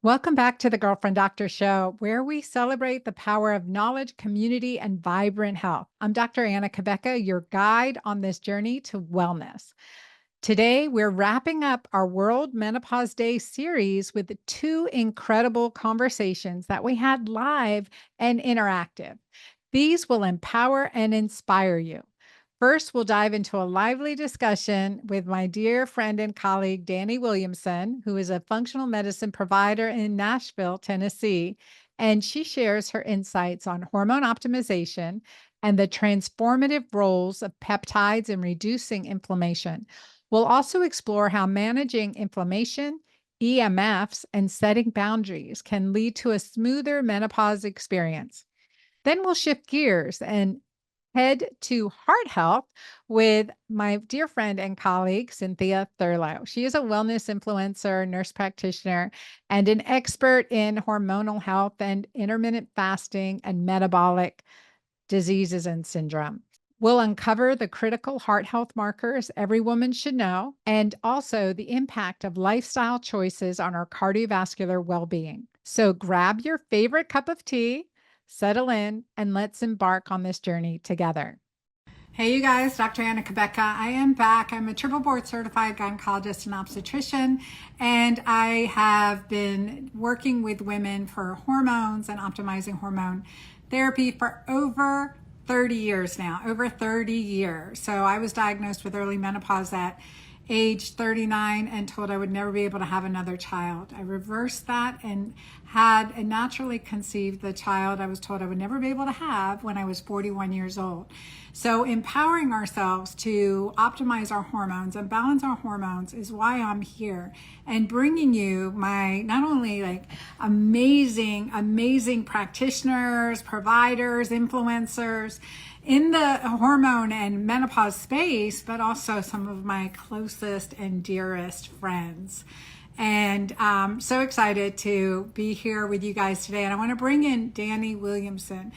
Welcome back to the Girlfriend Doctor Show, where we celebrate the power of knowledge, community, and vibrant health. I'm Dr. Anna Cabeca, your guide on this journey to wellness. Today, we're wrapping up our World Menopause Day series with two incredible conversations that we had live and interactive. These will empower and inspire you. First, we'll dive into a lively discussion with my dear friend and colleague, Dani Williamson, who is a functional medicine provider in Nashville, Tennessee. And she shares her insights on hormone optimization and the transformative roles of peptides in reducing inflammation. We'll also explore how managing inflammation, EMFs, and setting boundaries can lead to a smoother menopause experience. Then we'll shift gears and head to heart health with my dear friend and colleague, Cynthia Thurlow. She is a wellness influencer, nurse practitioner, and an expert in hormonal health and intermittent fasting and metabolic diseases and syndrome. We'll uncover the critical heart health markers every woman should know, and also the impact of lifestyle choices on our cardiovascular well being. So grab your favorite cup of tea, settle in, and let's embark on this journey together. Hey, you guys, Dr. Anna Cabeca. I am back. I'm a triple board certified gynecologist and obstetrician, and I have been working with women for hormones and optimizing hormone therapy for over 30 years now, over 30 years. So I was diagnosed with early menopause at age 39 and told I would never be able to have another child. I reversed that and had a naturally conceived the child I was told I would never be able to have when I was 41 years old. So empowering ourselves to optimize our hormones and balance our hormones is why I'm here, and bringing you my not only like amazing practitioners, providers, influencers in the hormone and menopause space, but also some of my closest and dearest friends. And I'm so excited to be here with you guys today. And I want to bring in Dani Williamson.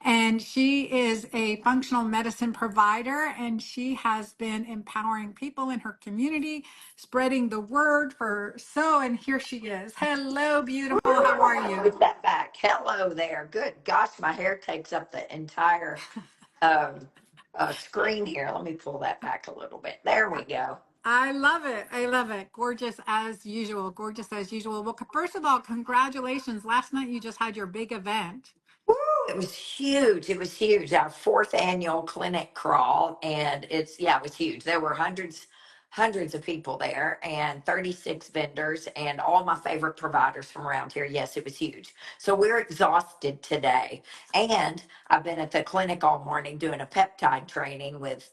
And she is a functional medicine provider, and she has been empowering people in her community, spreading the word and here she is. Hello, beautiful. How are you? With that back. Hello there. Good gosh, my hair takes up the entire screen here. Let me pull that back a little bit. There we go. I love it. I love it. Gorgeous as usual. Gorgeous as usual. Well, first of all, congratulations. Last night you just had your big event. Woo, it was huge. It was huge. Our fourth annual clinic crawl, and it was huge. There were hundreds of people there, and 36 vendors, and all my favorite providers from around here. Yes, it was huge. So we're exhausted today, and I've been at the clinic all morning doing a peptide training with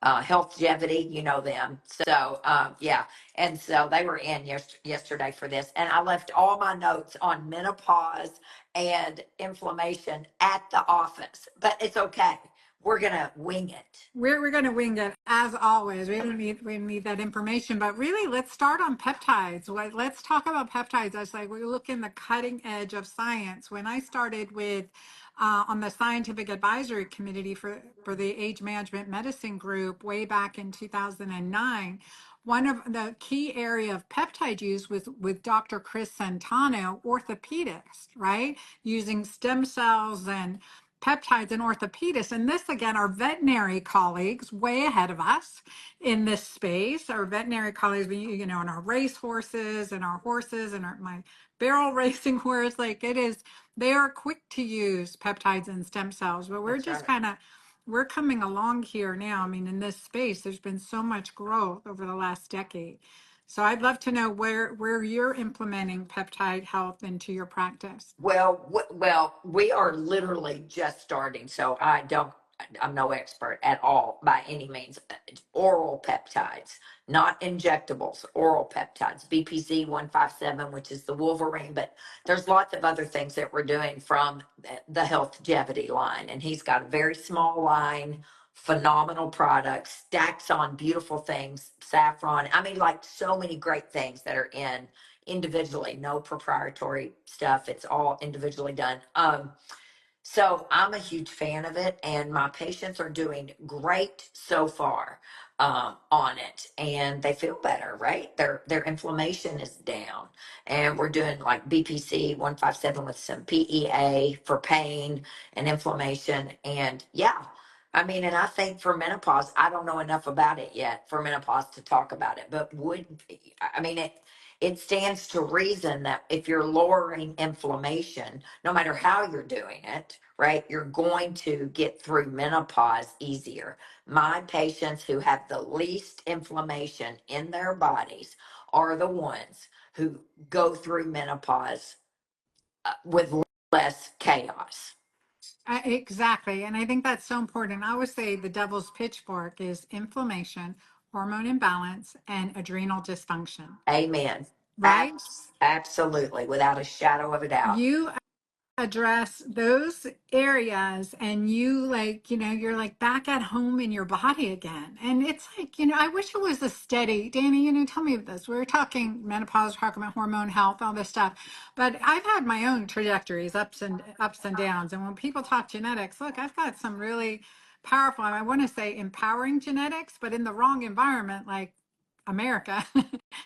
Healthgevity, you know them. So yeah, and so they were in yesterday for this, and I left all my notes on menopause and inflammation at the office, but it's okay. We're gonna wing it. We're going to wing it as always. We need that information, but really, let's start on peptides. Let's talk about peptides. As like we look in the cutting edge of science. When I started with on the scientific advisory committee for the age management medicine group way back in 2009. One of the key area of peptide use was with Dr. Chris Santano, orthopedist, right? Using stem cells and peptides and orthopedists. And this, again, are veterinary colleagues way ahead of us in this space. Our veterinary colleagues, in our race horses and our horses and my barrel racing horse, they are quick to use peptides and stem cells, but we're just kind of, we're coming along here now. I mean, in this space, there's been so much growth over the last decade. So I'd love to know where you're implementing peptide health into your practice. Well, we are literally just starting, so I'm no expert at all by any means. It's oral peptides, not injectables, oral peptides, BPZ 157, which is the Wolverine, but there's lots of other things that we're doing from the Healthgevity line, and he's got a very small line, phenomenal products, stacks on beautiful things, saffron. I mean, like so many great things that are in individually, no proprietary stuff. It's all individually done. So I'm a huge fan of it, and my patients are doing great so far on it, and they feel better. Right, their inflammation is down, and we're doing like BPC 157 with some PEA for pain and inflammation, and yeah. I mean, and I think for menopause, I don't know enough about it yet for menopause to talk about it, but I mean, it stands to reason that if you're lowering inflammation, no matter how you're doing it, right, you're going to get through menopause easier. My patients who have the least inflammation in their bodies are the ones who go through menopause with less chaos. Exactly. And I think that's so important. I always say the devil's pitchfork is inflammation, hormone imbalance, and adrenal dysfunction, Amen. right? Absolutely, without a shadow of a doubt. You address those areas and you like, you're like back at home in your body again. And it's like, I wish it was a steady, Dani, tell me this. We were talking menopause, talking about hormone health, all this stuff. But I've had my own trajectories, ups and downs. And when people talk genetics, look, I've got some really powerful, I want to say empowering genetics, but in the wrong environment, like America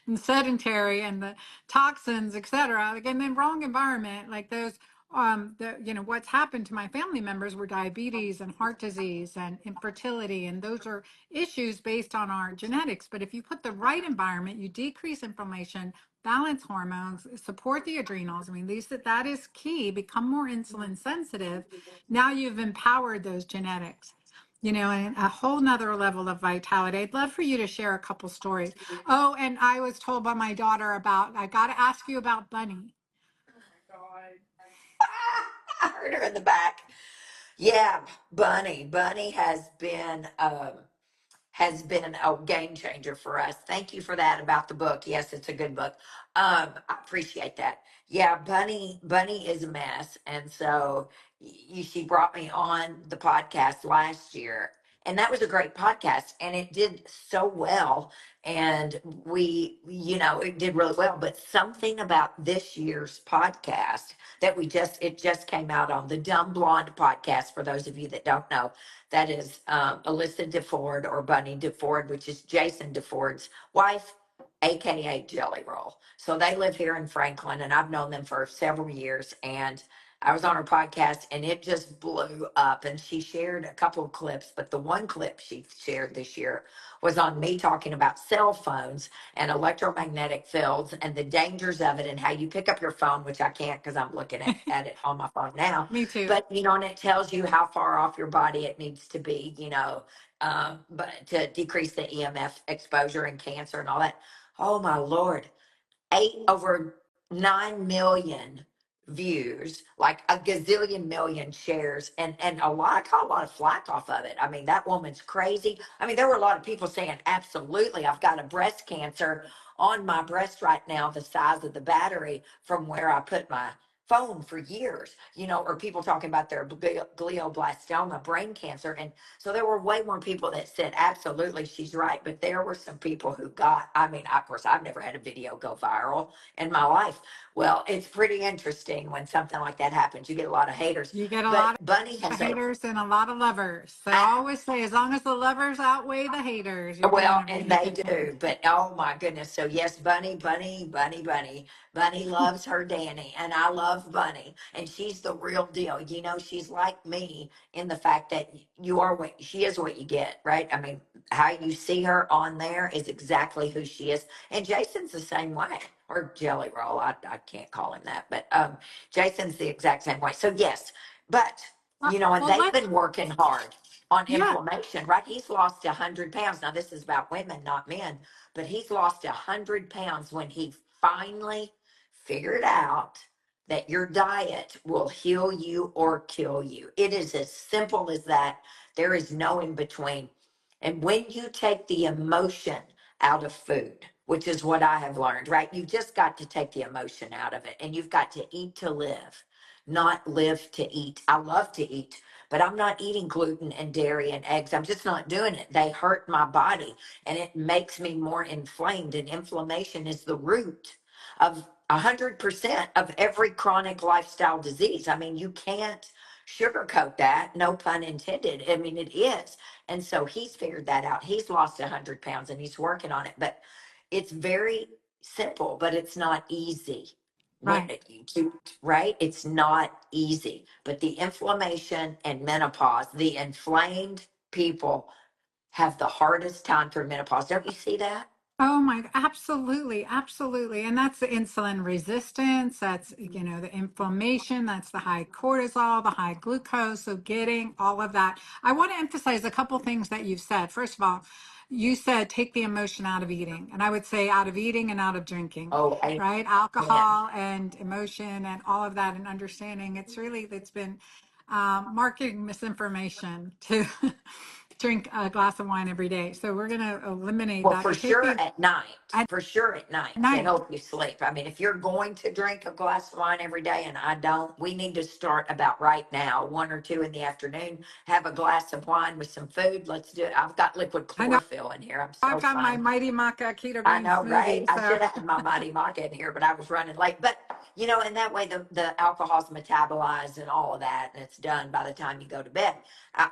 and sedentary and the toxins, et cetera. Again, in the wrong environment, like those what's happened to my family members were diabetes and heart disease and infertility, and those are issues based on our genetics. But if you put the right environment, you decrease inflammation, balance hormones, support the adrenals. I mean, that is key. Become more insulin sensitive. Now you've empowered those genetics. And a whole nother level of vitality. I'd love for you to share a couple stories. Oh, and I was told by my daughter I got to ask you about Bunny. I heard her in the back. Yeah, Bunny. Bunny has been a game changer for us. Thank you for that about the book. Yes, it's a good book. I appreciate that. Yeah, Bunny is a mess, and so she brought me on the podcast last year, and that was a great podcast, and it did so well, and it did really well. But something about this year's podcast that it just came out on the Dumb Blonde podcast. For those of you that don't know, that is Alyssa DeFord, or Bunny DeFord, which is Jason DeFord's wife, aka Jelly Roll. So they live here in Franklin, and I've known them for several years. And I was on her podcast, and it just blew up. And she shared a couple of clips, but the one clip she shared this year was on me talking about cell phones and electromagnetic fields and the dangers of it, and how you pick up your phone, which I can't because I'm looking at it on my phone now. Me too. But and it tells you how far off your body it needs to be, but to decrease the EMF exposure and cancer and all that. Oh my Lord, over 9 million views, like a gazillion million shares, and I caught a lot of flack off of it. I mean, that woman's crazy. I mean, there were a lot of people saying, absolutely, I've got a breast cancer on my breast right now, the size of the battery from where I put my phone for years, or people talking about their glioblastoma, brain cancer. And so there were way more people that said, absolutely, she's right. But there were some people who I mean, of course, I've never had a video go viral in my life. Well, it's pretty interesting when something like that happens. You get a lot of haters. You get a But lot Bunny of has haters and a lot of lovers. So I always say, as long as the lovers outweigh the haters, you're doing Well, it and right. they do, but oh my goodness. So yes, Bunny loves her Dani, and I love Bunny, and she's the real deal. She's like me in the fact that she is what you get, right? I mean, how you see her on there is exactly who she is. And Jason's the same way, or Jelly Roll. I can't call him that, but Jason's the exact same way. So yes, but and Well, they've let's, been working hard on yeah. inflammation, right? He's lost 100 pounds. Now, this is about women, not men, but he's lost 100 pounds when he finally figured out that your diet will heal you or kill you. It is as simple as that. There is no in between. And when you take the emotion out of food, which is what I have learned, right? You've just got to take the emotion out of it, and you've got to eat to live, not live to eat. I love to eat, but I'm not eating gluten and dairy and eggs. I'm just not doing it. They hurt my body, and it makes me more inflamed. And inflammation is the root of 100% of every chronic lifestyle disease. I mean, you can't sugarcoat that, no pun intended. I mean, it is. And so he's figured that out. He's lost 100 pounds and he's working on it. But it's very simple, but it's not easy. When Right. right? It's not easy. But the inflammation and menopause, the inflamed people have the hardest time through menopause. Don't you see that? Oh my, absolutely, absolutely. And that's the insulin resistance, that's, the inflammation, that's the high cortisol, the high glucose. So getting all of that. I want to emphasize a couple things that you've said. First of all, you said take the emotion out of eating. And I would say out of eating and out of drinking, Oh, right? amen. Alcohol and emotion and all of that and understanding. It's been marketing misinformation to drink a glass of wine every day. So we're going to eliminate Well, that. for Take sure the at night. at For sure at night to night. help you sleep. I mean, if you're going to drink a glass of wine every day and I don't, we need to start about right now, 1 or 2 in the afternoon. Have a glass of wine with some food. Let's do it. I've got liquid I know chlorophyll in here. I'm so I've got my fun. Mighty Maca keto I green know, right? smoothie. I So should have had my mighty maca in here, but I was running late. But and that way the alcohol's metabolized and all of that, and it's done by the time you go to bed.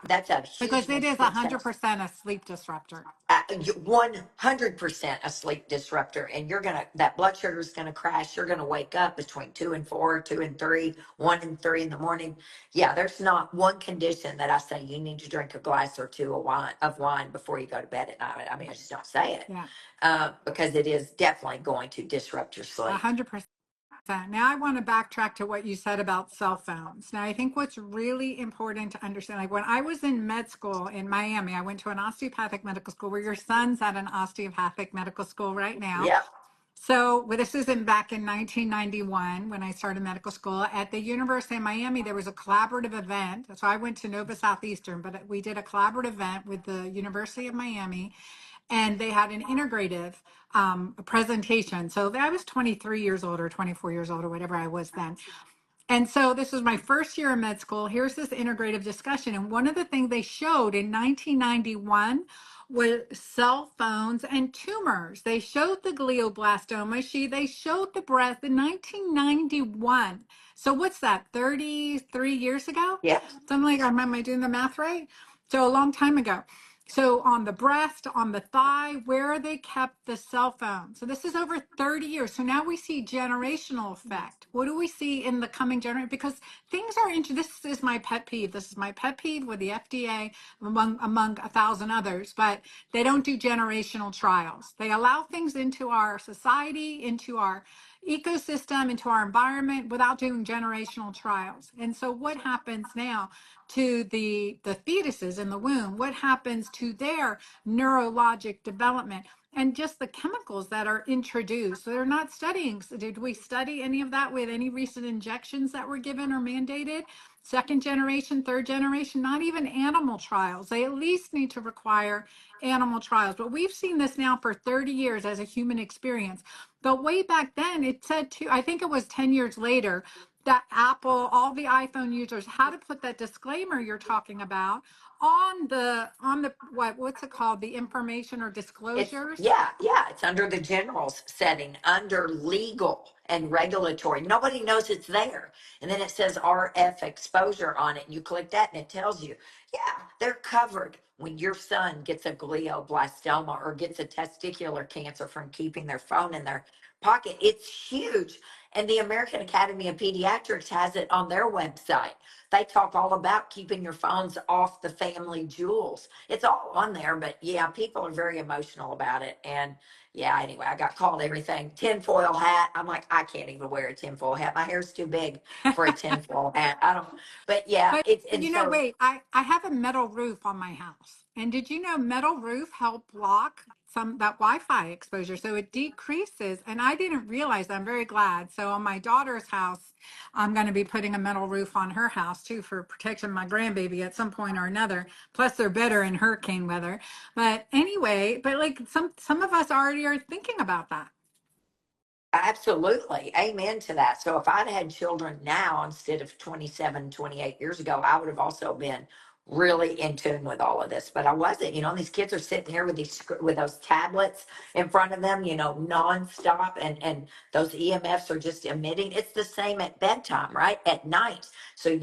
That's a huge because it is a hundred misconception. percent a sleep disruptor. 100% a sleep disruptor, and that blood sugar is gonna crash. You're gonna wake up between 2 and 4, 2 and 3, 1 and 3 in the morning. Yeah, there's not one condition that I say you need to drink a glass or two of wine before you go to bed at night. I mean, I just don't say it, Yeah, because it is definitely going to disrupt your a sleep. 100%. Now I want to backtrack to what you said about cell phones. Now I think what's really important to understand, like when I was in med school in Miami, I went to an osteopathic medical school where your son's at an osteopathic medical school right now. Yep. So well, this is back in 1991 when I started medical school at the University of Miami. There was a collaborative event. So I went to Nova Southeastern, but we did a collaborative event with the University of Miami, and they had an integrative presentation. So I was 23 years old or 24 years old or whatever I was then. And so this was my first year in med school. Here's this integrative discussion. And one of the things they showed in 1991 was cell phones and tumors. They showed the glioblastoma. They showed the breast in 1991. So what's that, 33 years ago? Yep. Something like, am I doing the math right? So a long time ago. So on the breast, on the thigh, where they kept the cell phone. So this is over 30 years. So now we see generational effect. What do we see in the coming generation? Because things are this is my pet peeve. This is my pet peeve with the FDA among 1,000 others, but they don't do generational trials. They allow things into our society, into our ecosystem, into our environment without doing generational trials. And so what happens now to the fetuses in the womb? What happens to their neurologic development? And just the chemicals that are introduced. So they're not studying. So did we study any of that with any recent injections that were given or mandated? Second generation, third generation, not even animal trials. They at least need to require animal trials. But we've seen this now for 30 years as a human experience. But way back then, it said I think it was 10 years later, that Apple, all the iPhone users, how to put that disclaimer you're talking about on the what's it called, the information or It's disclosures. yeah, it's under the generals setting, under legal and regulatory. Nobody knows it's there. And then it says RF exposure on it. And you click that and it tells you, yeah, they're covered when your son gets a glioblastoma or gets a testicular cancer from keeping their phone in their pocket. It's huge. And the American Academy of Pediatrics has it on their website. They talk all about keeping your phones off the family jewels. It's all on there, but yeah, people are very emotional about it. And yeah, anyway, I got called everything. Tinfoil hat. I'm like, I can't even wear a tinfoil hat. My hair's too big for a tinfoil hat. I don't, but yeah, But and so wait, I have a metal roof on my house. And did you know metal roof help block that Wi-Fi exposure? So it decreases. And I didn't realize that. I'm very glad. So on my daughter's house, I'm going to be putting a metal roof on her house too for protection of my grandbaby at some point or another. Plus they're better in hurricane weather. But anyway, but like some of us already are thinking about that. absolutely. Amen to that. So if I'd had children now instead of 27, 28 years ago, I would have also been really in tune with all of this, but I wasn't. These kids are sitting here with those tablets in front of them, nonstop, and those EMFs are just emitting. It's the same at bedtime, right? At night. So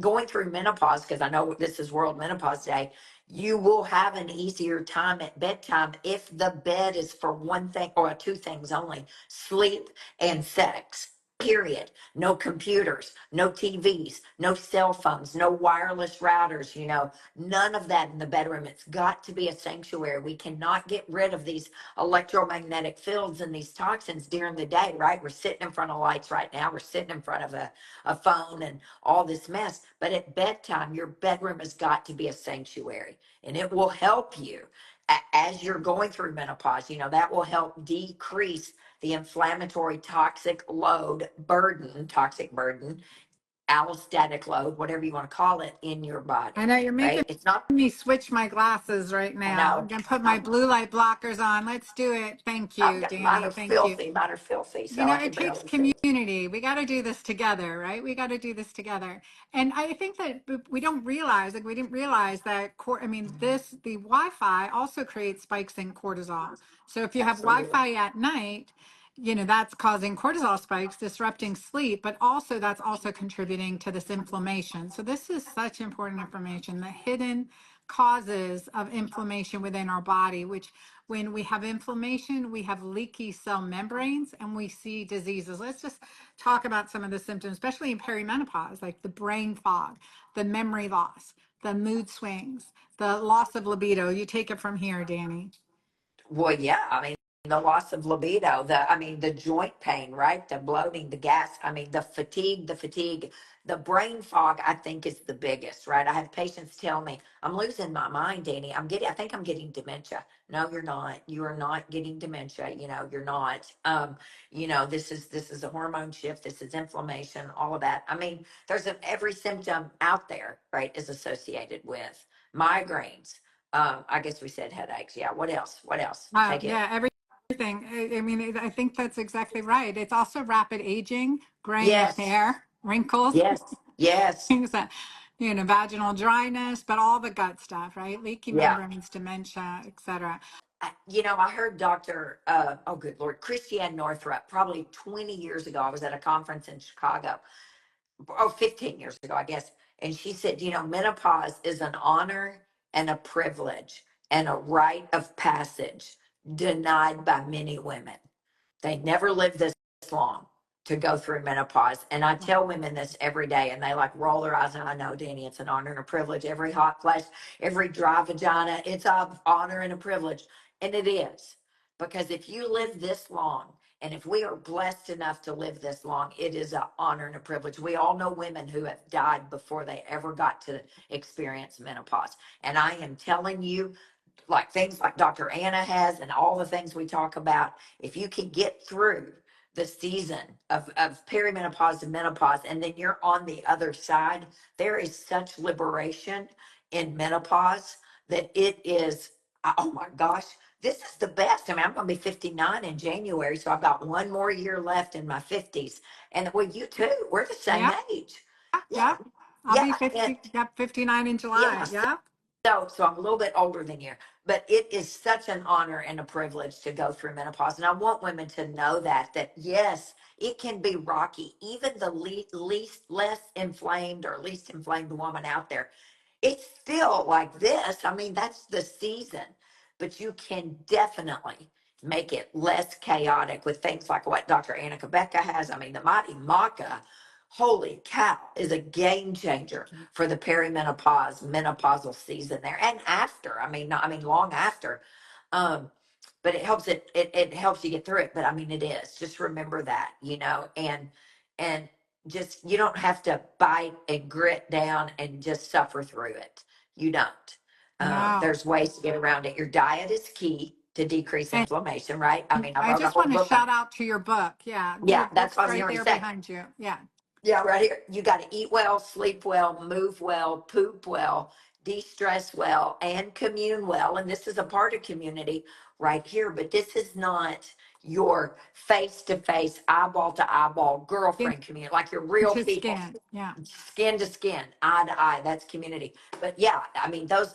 going through menopause, because I know this is World Menopause Day, you will have an easier time at bedtime if the bed is for one thing or two things only: sleep and sex. Period. No computers, no TVs, no cell phones, no wireless routers, none of that in the bedroom. It's got to be a sanctuary. We cannot get rid of these electromagnetic fields and these toxins during the day, right? We're sitting in front of lights right now. We're sitting in front of a phone and all this mess. But at bedtime, your bedroom has got to be a sanctuary, and it will help you as you're going through menopause. That will help decrease the inflammatory toxic burden, allostatic load, whatever you want to call it, in your I body, know you're making right? It's not, me switch my glasses right I now. I'm know, going to put my I'm, blue light blockers on. Let's do it. Thank I've you, got, mine are Dani. Thank you. filthy, mine are filthy, You so know, I it can takes barely see. community. We got to do this together, right? We got to do this together. And I think that we don't realize, like we didn't realize that, the Wi-Fi also creates spikes in cortisol. So if you have Absolutely. Wi-Fi at night, that's causing cortisol spikes, disrupting sleep, but also that's also contributing to this inflammation. So this is such important information, the hidden causes of inflammation within our body, which when we have inflammation, we have leaky cell membranes and we see diseases. Let's just talk about some of the symptoms, especially in perimenopause, like the brain fog, the memory loss, the mood swings, the loss of libido. You take it from here, Dani. Well, yeah, I mean, the loss of libido, the joint pain, right? The bloating, the gas, the fatigue, the brain fog, I think is the biggest, right? I have patients tell me, I'm losing my mind, Dani. I think I'm getting dementia. No, you're not. You are not getting dementia. You're not. This is a hormone shift. This is inflammation, all of that. I mean, every symptom out there, right, is associated with migraines. I guess we said headaches. Yeah. What else? What else? Take it. Yeah, everything. I mean, I think that's exactly right. It's also rapid aging, graying of Yes. hair, wrinkles, Yes. Yes. things that, vaginal dryness, but all the gut stuff, right? Leaky Yeah. membranes, dementia, etc. I heard oh, good Lord, Christiane Northrup, probably 20 years ago. I was at a conference in Chicago, 15 years ago, I guess. And she said, menopause is an honor and a privilege and a rite of passage denied by many women. They never live this long to go through menopause. And I tell women this every day, and they like roll their eyes. And I know, Dani, it's an honor and a privilege. Every hot flash, every dry vagina, it's an honor and a privilege. And it is. Because if you live this long, and if we are blessed enough to live this long, it is an honor and a privilege. We all know women who have died before they ever got to experience menopause. And I am telling you, like things like Dr. Anna has and all the things we talk about, if you can get through the season of perimenopause and menopause, and then you're on the other side, there is such liberation in menopause that it is, oh my gosh, this is the best. I mean, I'm going to be 59 in January, so I've got one more year left in my 50s. And well, you too, we're the same Yeah, age. Yeah. yeah. I'll Yeah. be And 50, yep, 59 in yeah. July. Yeah. So I'm a little bit older than you, but it is such an honor and a privilege to go through menopause. And I want women to know that yes, it can be rocky. Even the least less inflamed or least inflamed woman out there, it's still like this. I mean, that's the season, but you can definitely make it less chaotic with things like what Dr. Anna Cabeca has. I mean, the mighty maca, holy cow, is a game changer for the menopausal season there and after. I mean, long after. Um, but it helps you get through it. But I mean, it is. Just remember that, and just you don't have to bite and grit down and just suffer through it. You don't. No. There's ways to get around it. Your diet is key to decrease And inflammation, right? I mean, I I wrote a just whole want to book on shout it. out to your book. Yeah. Your Yeah, that's book's what I was right going to there say. behind you. Yeah. Yeah, right here. You got to eat well, sleep well, move well, poop well, de stress well, and commune well. And this is a part of community right here, but this is not your face-to-face, eyeball-to-eyeball Skin girlfriend community, like your real to people, skin. Yeah. skin to skin, eye to eye. That's community. But yeah, I mean, those,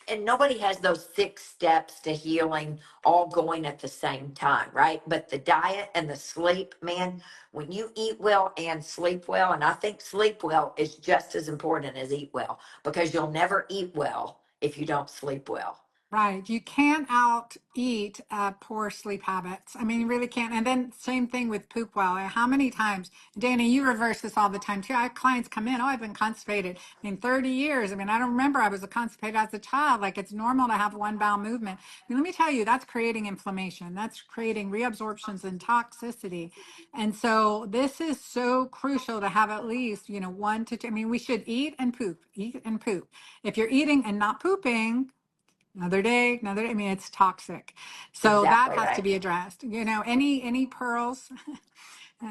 and nobody has those 6 steps to healing all going at the same time, right? But the diet and the sleep, man, when you eat well and sleep well, and I think sleep well is just as important as eat well, because you'll never eat well if you don't sleep well. Right. You can't out eat poor sleep habits. I mean, you really can't. And then same thing with poop well. How many times, Dana, you reverse this all the time too. I have clients come in, oh, I've been constipated in 30 years. I mean, I don't remember I was constipated as a child. Like it's normal to have one bowel movement. I mean, let me tell you, that's creating inflammation. That's creating reabsorptions and toxicity. And so this is so crucial to have at least, 1 to 2. I mean, we should eat and poop. If you're eating and not pooping, another day, I mean, it's toxic. So that Exactly has to right. be addressed. Any pearls,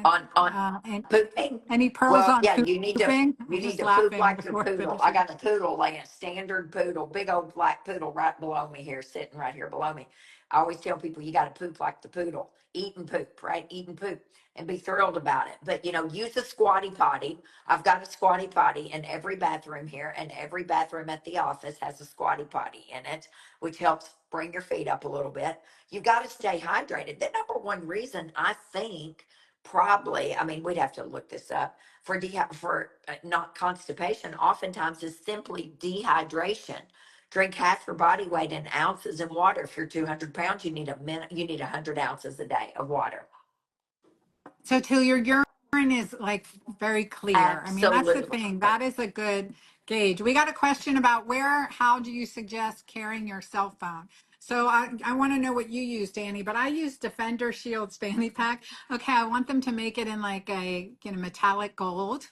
On and pooping. any pearls Well, on yeah, you need to pooping? you I'm need just to poop laughing like your before poodle. I finishing. got a poodle, like a standard poodle, big old black poodle right below me here, sitting right here below me. I always tell people you got to poop like the poodle. Eat and poop, right? Eat and poop, and be thrilled about it. But use a squatty potty. I've got a squatty potty in every bathroom here, and every bathroom at the office has a squatty potty in it, which helps bring your feet up a little bit. You've got to stay hydrated. The number one reason I think, probably, I mean, we'd have to look this up, for not constipation, oftentimes is simply dehydration. Drink half your body weight in ounces in water. If you're 200 pounds, you need 100 ounces a day of water. So till your urine is like very clear. I mean, that's the Absolutely. thing. That is a good gauge. We got a question about how do you suggest carrying your cell phone? So I want to know what you use, Dani, but I use Defender Shields fanny pack. Okay, I want them to make it in like a metallic gold,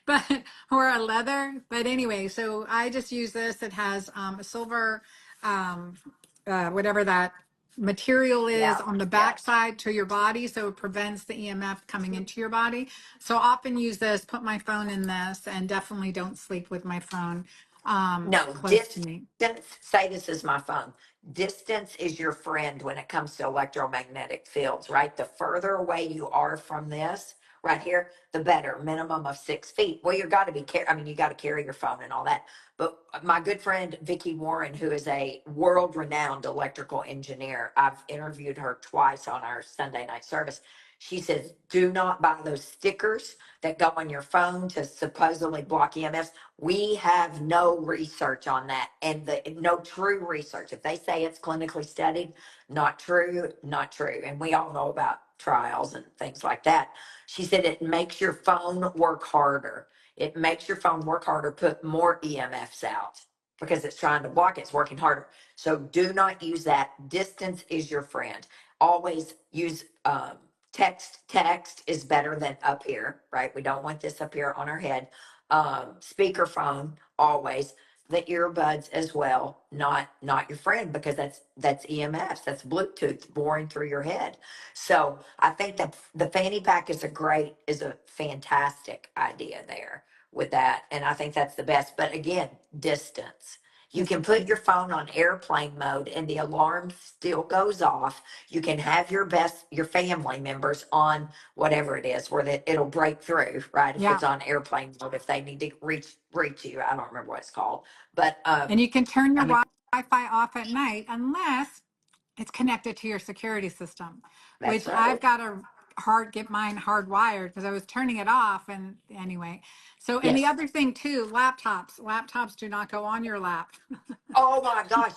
but or a leather. But anyway, so I just use this. It has a silver, um, whatever that material is Yeah. on the Yeah. backside to your body, so it prevents the EMF coming into your body. So often use this, put my phone in this, and definitely don't sleep with my phone No, close to me. distance, say this is my phone. Distance is your friend when it comes to electromagnetic fields, right? The further away you are from this right here, the better, minimum of 6 feet. Well, you got to I mean, you got to carry your phone and all that. But my good friend, Vicki Warren, who is a world renowned electrical engineer, I've interviewed her twice on our Sunday night service. She says, do not buy those stickers that go on your phone to supposedly block EMFs. We have no research on that, and no true research. If they say it's clinically studied, not true, not true. And we all know about trials and things like that. She said it makes your phone work harder. It makes your phone work harder, put more EMFs out because it's trying to block it. It's working harder. So do not use that. Distance is your friend. Always use text is better than up here, right? We don't want this up here on our head. Speakerphone, always. The earbuds as well, not your friend, because that's EMFs, that's Bluetooth boring through your head. So I think that the fanny pack is a fantastic idea there with that, and I think that's the best. But again, distance. You Just can put your phone on airplane mode and the alarm still goes off. You can have your family members on whatever it is where it'll break through, right? If yeah. it's on airplane mode, if they need to reach you, I don't remember what it's called, but And you can turn your I mean, Wi-Fi off at night unless it's connected to your security system, that's which I've right. got to get mine hardwired because I was turning it off. And anyway, so, and the Yes. other thing too, laptops do not go on your lap. Oh my gosh,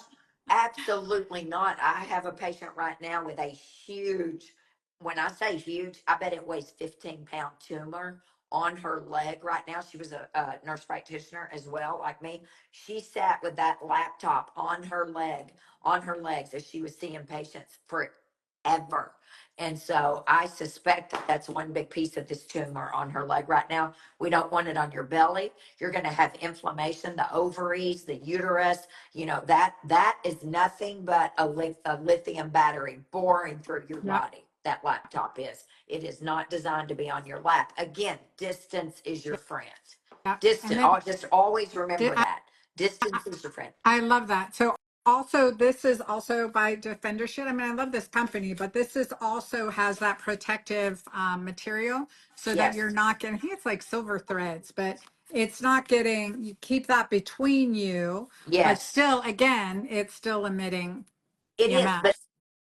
absolutely not. I have a patient right now with a huge, when I say huge, I bet it weighs 15-pound tumor on her leg right now. She was a nurse practitioner as well, like me. She sat with that laptop on her legs as she was seeing patients forever. And so I suspect that that's one big piece of this tumor on her leg right now. We don't want it on your belly. You're going to have inflammation, the ovaries, the uterus, that is nothing but a lithium battery boring through your Yeah. body. That laptop is. It is not designed to be on your lap. Again, distance is your friend. Yeah. And Distance. then Just always remember I, that. Distance is your friend. I love that. So also, this is also by Defender Shit. I mean, I love this company, but this is also has that protective material so that you're Yes, not getting, I think it's like silver threads, but it's not getting, you keep that between you, but yes. still, again, it's still emitting It is, but EMFs.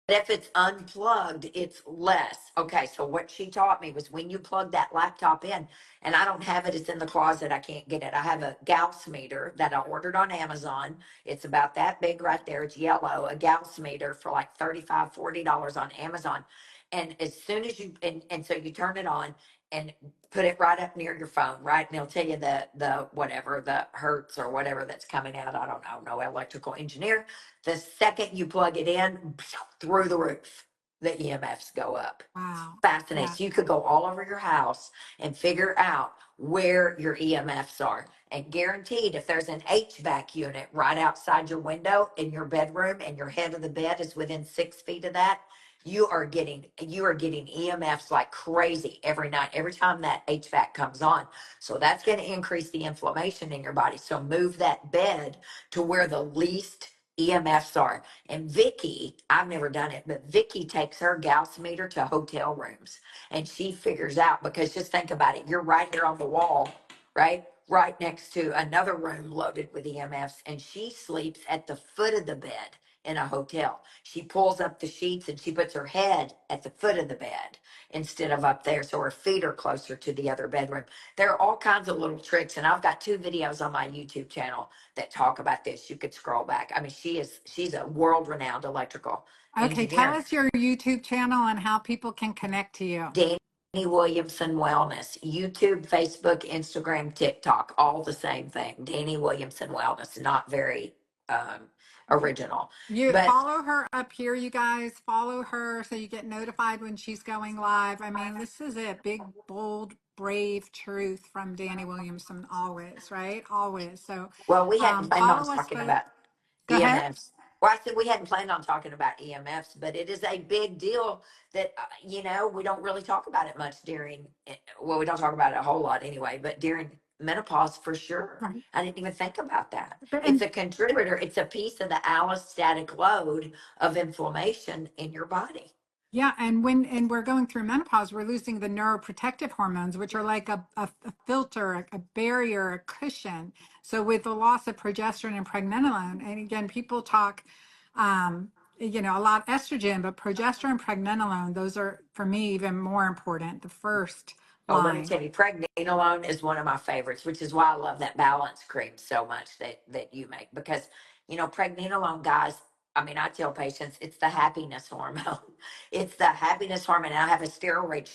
if it's unplugged, it's less. Okay, so what she taught me was when you plug that laptop in, and I don't have it, it's in the closet, I can't get it. I have a Gauss meter that I ordered on Amazon. It's about that big right there. It's yellow, a Gauss meter for like $35, $40 on Amazon. And as soon as you, and so you turn it on and put it right up near your phone, right? And it'll tell you the whatever, the hertz or whatever that's coming out. I don't know, no electrical engineer. The second you plug it in, through the roof, the EMFs go up. Wow. Fascinating. Yeah. So you could go all over your house and figure out where your EMFs are. And guaranteed, if there's an HVAC unit right outside your window in your bedroom and your head of the bed is within 6 feet of that, you are getting EMFs like crazy every night, every time that HVAC comes on. So that's going to increase the inflammation in your body. So move that bed to where the least EMFs are. And Vicky, I've never done it, but Vicky takes her Gauss meter to hotel rooms and she figures out, because just think about it, you're right here on the wall, right? Right next to another room loaded with EMFs, and she sleeps at the foot of the bed in a hotel. She pulls up the sheets and she puts her head at the foot of the bed instead of up there, so her feet are closer to the other bedroom. There are all kinds of little tricks, and I've got 2 videos on my YouTube channel that talk about this. You could scroll back. I mean, she's a world-renowned electrical Okay. Tell engineer. us your YouTube channel and how people can connect to you. Dani Williamson Wellness, YouTube, Facebook, Instagram, TikTok, all the same thing. Dani Williamson Wellness, not very original. You But follow her up here, you guys. Follow her so you get notified when she's going live. I mean, this is a big, bold, brave truth from Dani Williamson, always, right? Always. So well, we hadn't planned on follow us, talking folks. about Go ahead. EMFs. Well, I said we hadn't planned on talking about EMFs, but it is a big deal that, we don't really talk about it much during, well, we don't talk about it a whole lot anyway, but during menopause for sure. Right. I didn't even think about that. It's And a contributor, it's a piece of the allostatic load of inflammation in your body. yeah, and we're going through menopause, we're losing the neuroprotective hormones, which are like a filter, a barrier, a cushion. So with the loss of progesterone and pregnenolone, and again, people talk, a lot estrogen, but progesterone, pregnenolone, those are for me even more important. The first Oh, let me line. tell you, pregnenolone is one of my favorites, which is why I love that balance cream so much that you make. Because pregnenolone, guys. I mean, I tell patients it's the happiness hormone. It's the happiness hormone. And I have a steroid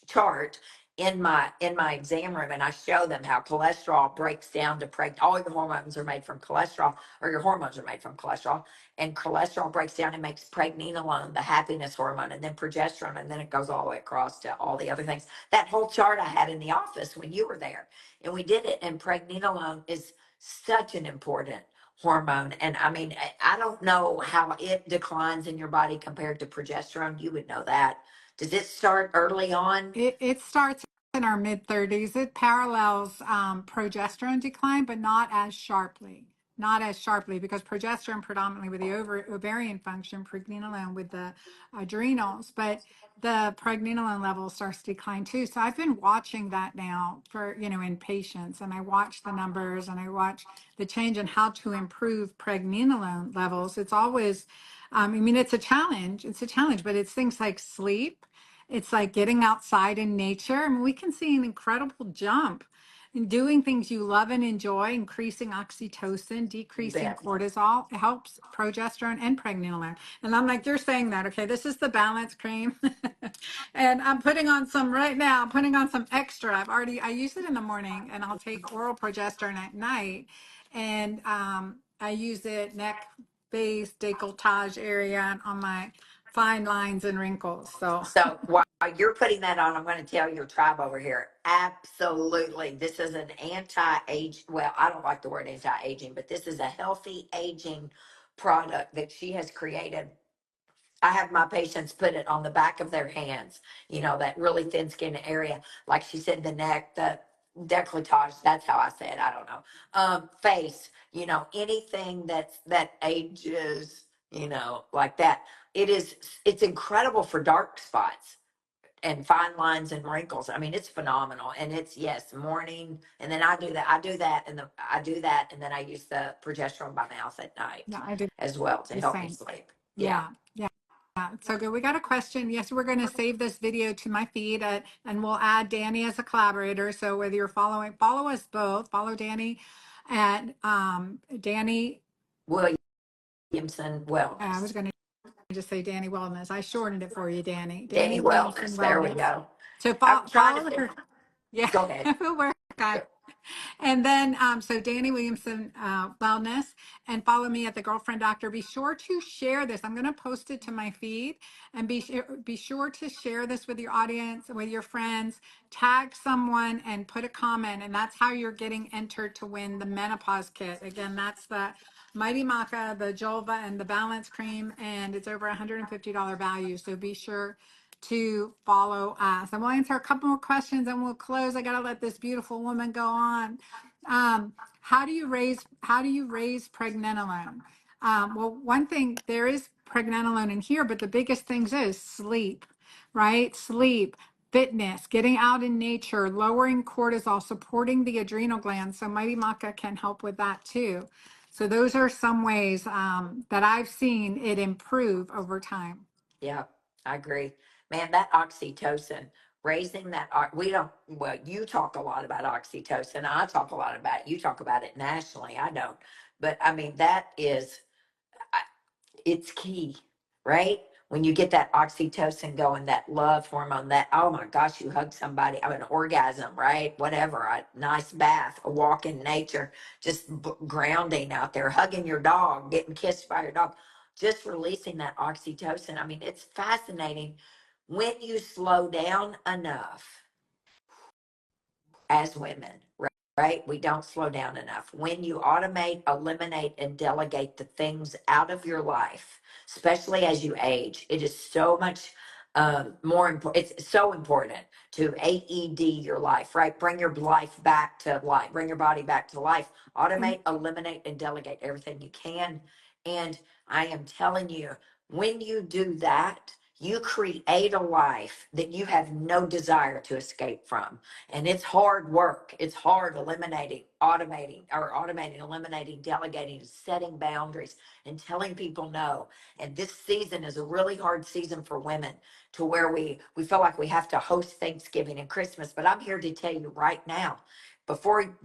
chart in my exam room, and I show them how cholesterol breaks down to all your hormones are made from cholesterol, or your hormones are made from cholesterol, and cholesterol breaks down and makes pregnenolone the happiness hormone, and then progesterone, and then it goes all the way across to all the other things. That whole chart I had in the office when you were there, and we did it. And pregnenolone is such an important hormone. And I mean, I don't know how it declines in your body compared to progesterone. You would know that. Does it start early on? It starts in our mid 30s. It parallels progesterone decline, but not as sharply. Not as sharply, because progesterone predominantly with the ovarian function, pregnenolone with the adrenals, but the pregnenolone level starts to decline too. So I've been watching that now for, in patients, and I watch the numbers and I watch the change in how to improve pregnenolone levels. It's always, it's a challenge. It's a challenge, but it's things like sleep. It's like getting outside in nature. I mean, we can see an incredible jump in doing things you love and enjoy, increasing oxytocin, You decreasing bet. cortisol. It helps progesterone and pregnenolone. And I'm like, you're saying that, okay, this is the balance cream. And I'm putting on some right now. I'm putting on some extra. I use it in the morning, and I'll take oral progesterone at night. And I use it neck, face, décolletage area, and on my fine lines and wrinkles. So So while you're putting that on, I'm going to tell your tribe over here. Absolutely. This is an anti-age. Well, I don't like the word anti-aging, but this is a healthy aging product that she has created. I have my patients put it on the back of their hands, that really thin skin area. Like she said, the neck, decolletage. That's how I say it. I don't know. Face, anything that ages, like that. It's incredible for dark spots and fine lines and wrinkles. I mean, it's phenomenal. And it's, yes, morning. And then I do that. And then I use the progesterone by mouth at night Yeah, I do as well to the help me same. sleep. Yeah. Yeah. Yeah. It's so good. We got a question. Yes, we're going to save this video to my feed, and we'll add Dani as a collaborator. So whether you're follow us both, follow Dani at Dani. Williamson I was Wellness. going to just say Dani Wellness. I shortened it for you, Dani. Dani Dani Williamson Wellness. There we Wellness. go. So I'm trying follow to her. Yeah, go ahead. we'll work on. And then, so Dani Williamson Wellness, and follow me at The Girlfriend Doctor. Be sure to share this. I'm going to post it to my feed, and be sure to share this with your audience, with your friends. Tag someone and put a comment, and that's how you're getting entered to win the menopause kit. Again, that's the Mighty Maca, the Jolva, and the Balance Cream, and it's over $150 value. So be sure to follow us. And we'll answer a couple more questions and we'll close. I gotta let this beautiful woman go on. How do you raise pregnenolone? Well, one thing, there is pregnenolone in here, but the biggest things is sleep, right? Sleep, fitness, getting out in nature, lowering cortisol, supporting the adrenal glands. So Mighty Maca can help with that too. So those are some ways that I've seen it improve over time. Yeah, I agree. Man, that oxytocin, raising that, we don't, well, you talk a lot about oxytocin. I talk a lot about it. You talk about it nationally. I don't. But I mean, it's key, right? When you get that oxytocin going, that love hormone, that, oh my gosh, you hug somebody, I mean, an orgasm, right? Whatever, a nice bath, a walk in nature, just grounding out there, hugging your dog, getting kissed by your dog, just releasing that oxytocin. I mean, it's fascinating when you slow down enough as women, right? We don't slow down enough. When you automate, eliminate, and delegate the things out of your life, especially as you age, it is so much more important. It's so important to AED your life, right? Bring your life back to life, bring your body back to life. Automate, eliminate, and delegate everything you can. And I am telling you, when you do that, you create a life that you have no desire to escape from. And it's hard work. It's hard automating, eliminating, delegating, setting boundaries, and telling people no. And this season is a really hard season for women, to where we feel like we have to host Thanksgiving and Christmas. But I'm here to tell you right now,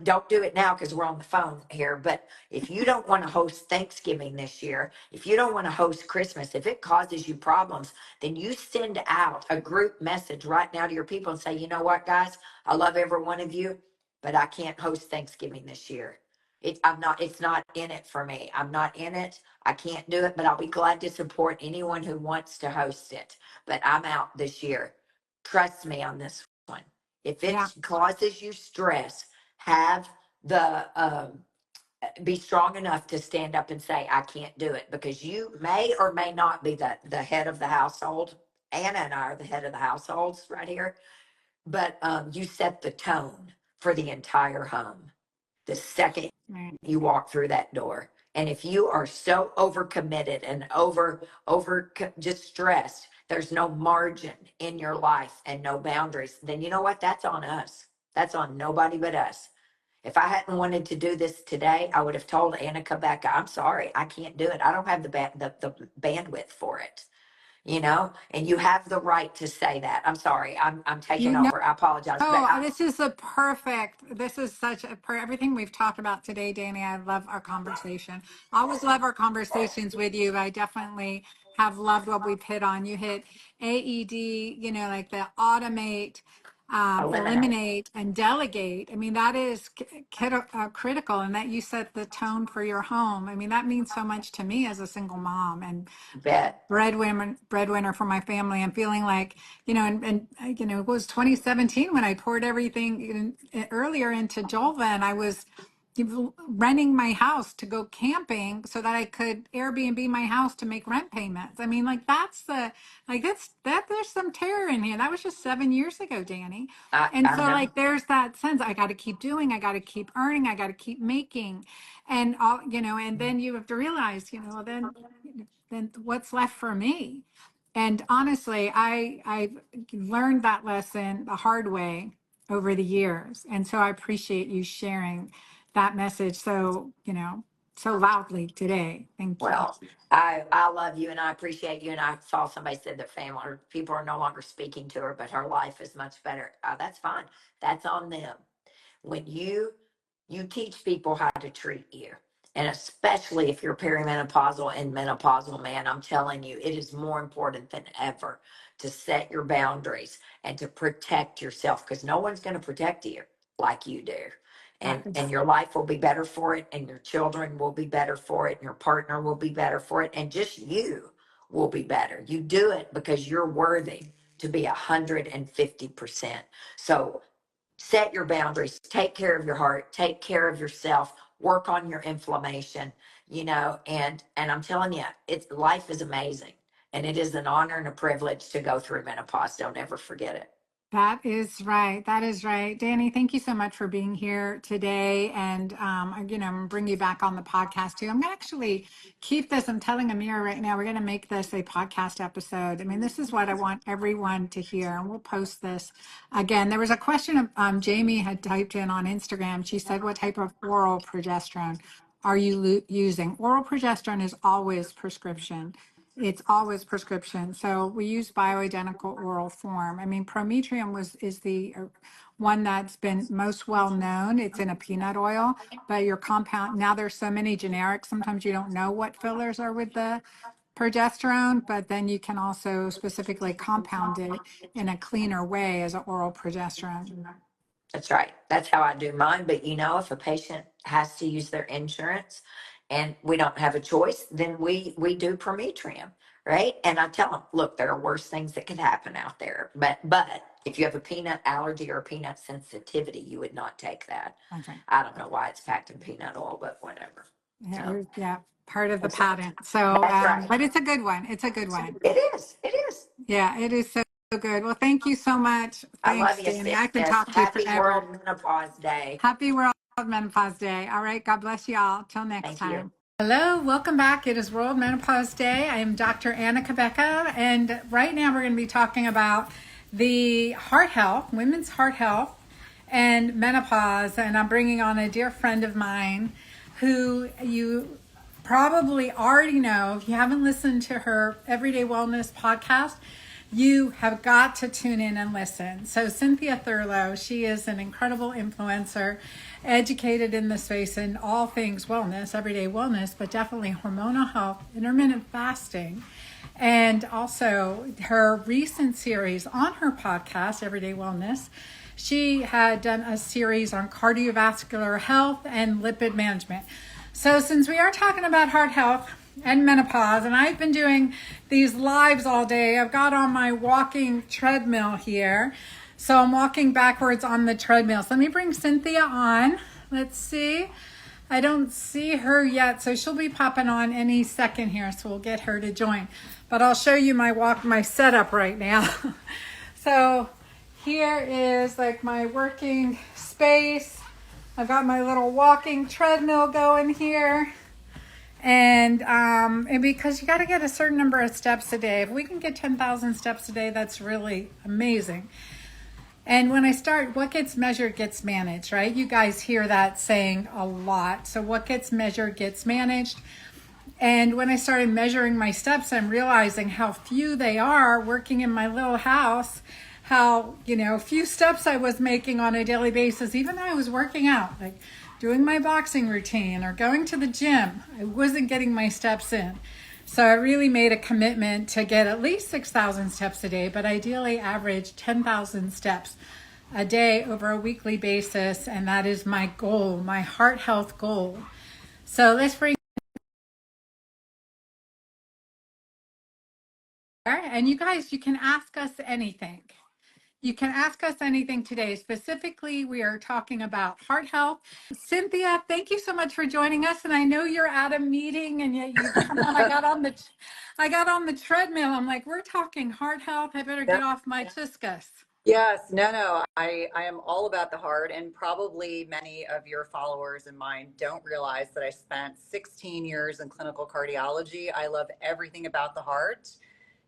don't do it now because we're on the phone here, but if you don't want to host Thanksgiving this year, if you don't want to host Christmas, if it causes you problems, then you send out a group message right now to your people and say, you know what, guys, I love every one of you, but I can't host Thanksgiving this year. It's not in it for me. I'm not in it. I can't do it, but I'll be glad to support anyone who wants to host it. But I'm out this year. Trust me on this one. If it Yeah. causes you stress, have the be strong enough to stand up and say, I can't do it, because you may or may not be the head of the household. Anna and I are the head of the households right here, but you set the tone for the entire home the second Right. you walk through that door. And if you are so overcommitted and just stressed, there's no margin in your life and no boundaries, then you know what? That's on us. That's on nobody but us. If I hadn't wanted to do this today, I would have told Anna Cabeca, I'm sorry, I can't do it. I don't have the bandwidth for it. And you have the right to say that. I'm sorry, I'm taking You know, over. I apologize, but this is such everything we've talked about today, Dani. I love our conversation. I always love our conversations with you. I definitely have loved what we've hit on. You hit AED, like the automate, eliminate. eliminate, and delegate. I mean, that is critical, and that you set the tone for your home. I mean, that means so much to me as a single mom and Bet. breadwinner for my family. I'm feeling like, it was 2017 when I poured everything earlier into Jolva, and I was renting my house to go camping so that I could Airbnb my house to make rent payments. I mean, like that there's some terror in here. That was just 7 years ago, Dani. And I so know. like there's that sense I got to keep doing, I got to keep earning, I got to keep making. And all, and then you have to realize, then what's left for me? And honestly, I've learned that lesson the hard way over the years. And so I appreciate you sharing that message so loudly today. Thank you. Well, I love you and I appreciate you. And I saw somebody said that family or people are no longer speaking to her, but her life is much better. That's fine. That's on them. When you teach people how to treat you, and especially if you're perimenopausal and menopausal, man, I'm telling you, it is more important than ever to set your boundaries and to protect yourself, because no one's going to protect you like you do. That And is your life will be better for it, and your children will be better for it, and your partner will be better for it, and just you will be better. You do it because you're worthy to be 150%. So set your boundaries, take care of your heart, take care of yourself, work on your inflammation, and I'm telling you, it's life is amazing. And it is an honor and a privilege to go through menopause. Don't ever forget it. That is right. That is right. Dani, thank you so much for being here today. And, I'm going to bring you back on the podcast too. I'm going to actually keep this. I'm telling Amira right now, we're going to make this a podcast episode. I mean, this is what I want everyone to hear. And we'll post this again. There was a question Jamie had typed in on Instagram. She said, what type of oral progesterone are you using? Oral progesterone is always prescription. It's always prescription. So we use bioidentical oral form. I mean, Prometrium is the one that's been most well known. It's in a peanut oil, but your compound, now there's so many generics, sometimes you don't know what fillers are with the progesterone, but then you can also specifically compound it in a cleaner way as an oral progesterone. That's right. That's how I do mine. But if a patient has to use their insurance and we don't have a choice, then we do Prometrium, right? And I tell them, look, there are worse things that could happen out there. But if you have a peanut allergy or a peanut sensitivity, you would not take that. Okay. I don't know why it's packed in peanut oil, but whatever. So Yeah, part of the that's, patent. So, that's right. but it's a good one. It's a good one. It is. It is. Yeah, it is so good. Well, thank you so much. I love Thanks, you, Dani. I can sis. talk to you Happy forever. World Menopause Day. Happy World Menopause Day. All right. God bless you all. Till next Thank you. time. Hello, welcome back. It is World Menopause Day. I am Dr. Anna Cabeca, and right now we're going to be talking about the heart health, women's heart health, and menopause. And I'm bringing on a dear friend of mine who you probably already know. If you haven't listened to her Everyday Wellness podcast, you have got to tune in and listen. So Cynthia Thurlow, she is an incredible influencer, educated in the space in all things wellness, everyday wellness, but definitely hormonal health, intermittent fasting, and also her recent series on her podcast, Everyday Wellness. She had done a series on cardiovascular health and lipid management. So since we are talking about heart health and menopause, and I've been doing these lives all day, I've got on my walking treadmill here. So I'm walking backwards on the treadmill. So let me bring Cynthia on. Let's see. I don't see her yet, so she'll be popping on any second here, so we'll get her to join. But I'll show you my setup right now. So here is like my working space. I've got my little walking treadmill going here. And because you got to get a certain number of steps a day. If we can get 10,000 steps a day, that's really amazing. And when I start, what gets measured gets managed, right? You guys hear that saying a lot. So what gets measured gets managed. And when I started measuring my steps, I'm realizing how few they are working in my little house, how, few steps I was making on a daily basis, even though I was working out, like doing my boxing routine or going to the gym. I wasn't getting my steps in. So I really made a commitment to get at least 6,000 steps a day, but ideally average 10,000 steps a day over a weekly basis. And that is my goal, my heart health goal. So let's bring, and you guys, you can ask us anything. You can ask us anything today. Specifically, we are talking about heart health. Cynthia, thank you so much for joining us. And I know you're at a meeting, and yet you come on. I got on the treadmill. I'm like, we're talking heart health. I better Yeah. get off my Chiscus. Yes, no. I am all about the heart, and probably many of your followers and mine don't realize that I spent 16 years in clinical cardiology. I love everything about the heart.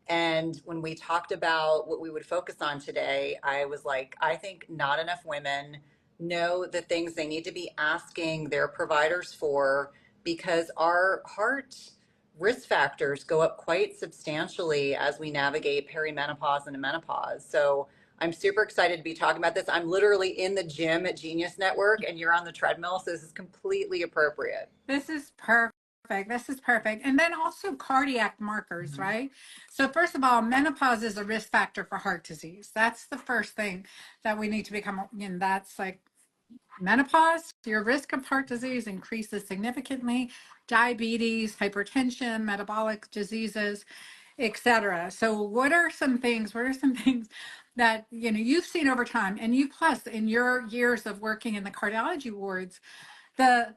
And when we talked about what we would focus on today, I was like, I think not enough women know the things they need to be asking their providers for, because our heart risk factors go up quite substantially as we navigate perimenopause and menopause. So I'm super excited to be talking about this. I'm literally in the gym at Genius Network and you're on the treadmill, so this is completely appropriate. This is perfect. This is perfect. And then also cardiac markers, right? So first of all, menopause is a risk factor for heart disease. That's the first thing that we need to become, and that's like menopause, your risk of heart disease increases significantly, diabetes, hypertension, metabolic diseases, etc. So what are some things that you've seen over time, and you plus in your years of working in the cardiology wards, the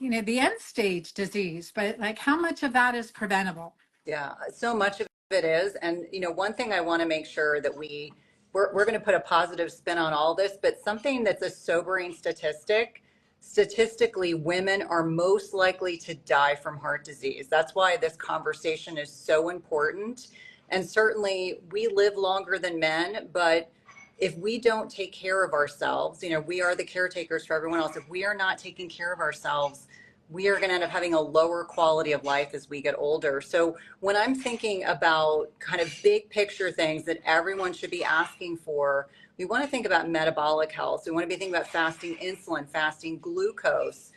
the end stage disease, but like how much of that is preventable? Yeah, so much of it is. And, one thing I want to make sure that we're going to put a positive spin on all this, but something that's a sobering statistic. Statistically, women are most likely to die from heart disease. That's why this conversation is so important. And certainly we live longer than men, but if we don't take care of ourselves, we are the caretakers for everyone else. If we are not taking care of ourselves, we are going to end up having a lower quality of life as we get older. So when I'm thinking about kind of big picture things that everyone should be asking for, we want to think about metabolic health. We want to be thinking about fasting insulin, fasting glucose.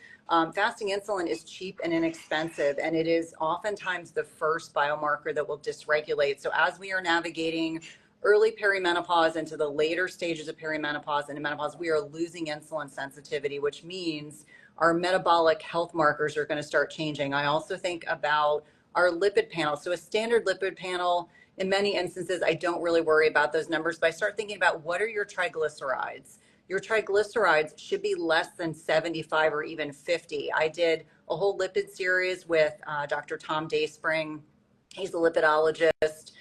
Fasting insulin is cheap and inexpensive, and it is oftentimes the first biomarker that will dysregulate. So as we are navigating early perimenopause into the later stages of perimenopause and menopause, we are losing insulin sensitivity, which means our metabolic health markers are going to start changing. I also think about our lipid panel. So a standard lipid panel, in many instances, I don't really worry about those numbers, but I start thinking about what are your triglycerides? Your triglycerides should be less than 75 or even 50. I did a whole lipid series with Dr. Tom Dayspring. He's a lipidologist.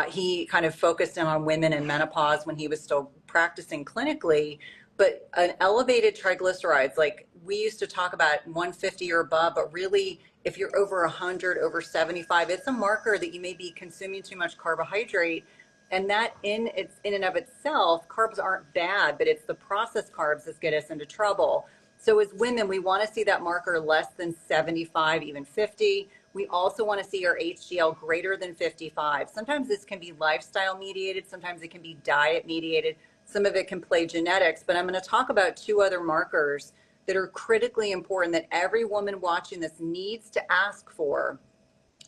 He kind of focused in on women in menopause when he was still practicing clinically. But an elevated triglycerides, like we used to talk about 150 or above, but really if you're over 100, over 75, it's a marker that you may be consuming too much carbohydrate. And that in and of itself, carbs aren't bad, but it's the processed carbs that get us into trouble. So as women, we want to see that marker less than 75, even 50. We also want to see our HDL greater than 55. Sometimes this can be lifestyle mediated. Sometimes it can be diet mediated. Some of it can play genetics, but I'm going to talk about two other markers that are critically important that every woman watching this needs to ask for.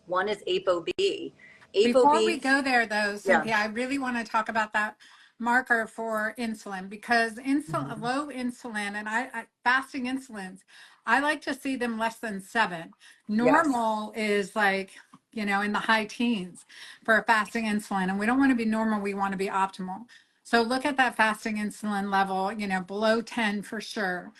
One is ApoB. Before ApoB, we go there, though, yeah. Cynthia, I really want to talk about that marker for insulin, because Mhm. low insulin and fasting insulins, I like to see them less than 7. Yes. Normal is like, in the high teens for fasting insulin. And we don't want to be normal. We want to be optimal. So look at that fasting insulin level, below 10 for sure.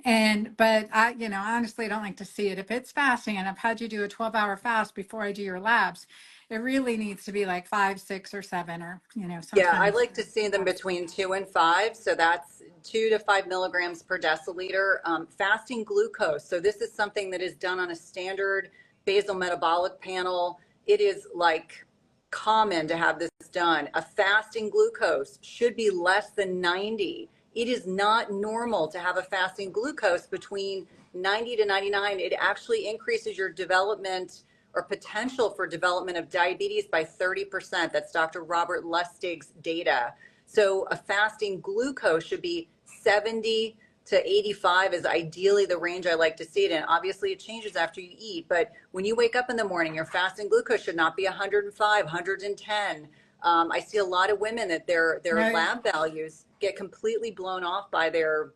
But I honestly don't like to see it. If it's fasting and I've had you do a 12-hour fast before I do your labs, it really needs to be like 5, 6, or 7, or, Yeah, I sometimes. like to see them between 2 and 5. So that's 2 to 5 milligrams per deciliter. Fasting glucose. So this is something that is done on a standard basal metabolic panel. It is like common to have this done. A fasting glucose should be less than 90. It is not normal to have a fasting glucose between 90 to 99. It actually increases your development or potential for development of diabetes by 30%. That's Dr. Robert Lustig's data. So a fasting glucose should be 70 to 85 is ideally the range I like to see it in. Obviously it changes after you eat, but when you wake up in the morning, your fasting glucose should not be 105, 110. I see a lot of women that their Right. lab values get completely blown off by their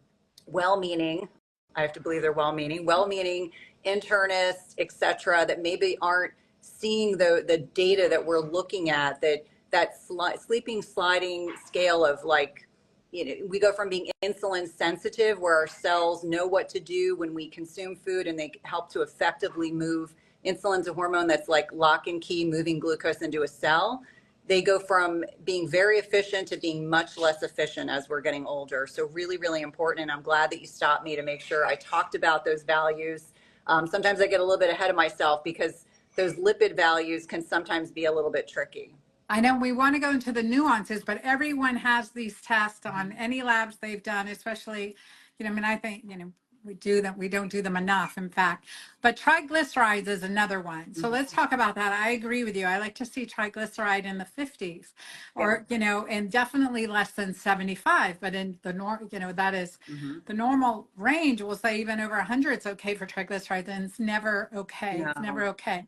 well-meaning, I have to believe they're well-meaning internists, et cetera, that maybe aren't seeing the data that we're looking at, that that sleeping sliding scale of like, you know, we go from being insulin sensitive, where our cells know what to do when we consume food, and they help to effectively move. Insulin's a hormone that's like lock and key, moving glucose into a cell. They go from being very efficient to being much less efficient as we're getting older. So really, really important. And I'm glad that you stopped me to make sure I talked about those values. Sometimes I get a little bit ahead of myself because those lipid values can sometimes be a little bit tricky. I know we want to go into the nuances, but everyone has these tests on any labs they've done, especially, you know, I mean, I think, you know, we do them, we don't do them enough, in fact. But triglycerides is another one. So let's talk about that. I agree with you. I like to see triglyceride in the 50s or, you know, and definitely less than 75. But in the norm, you know, that is the normal range. We'll say even over 100 is okay for triglycerides, and it's never okay. No. It's never okay.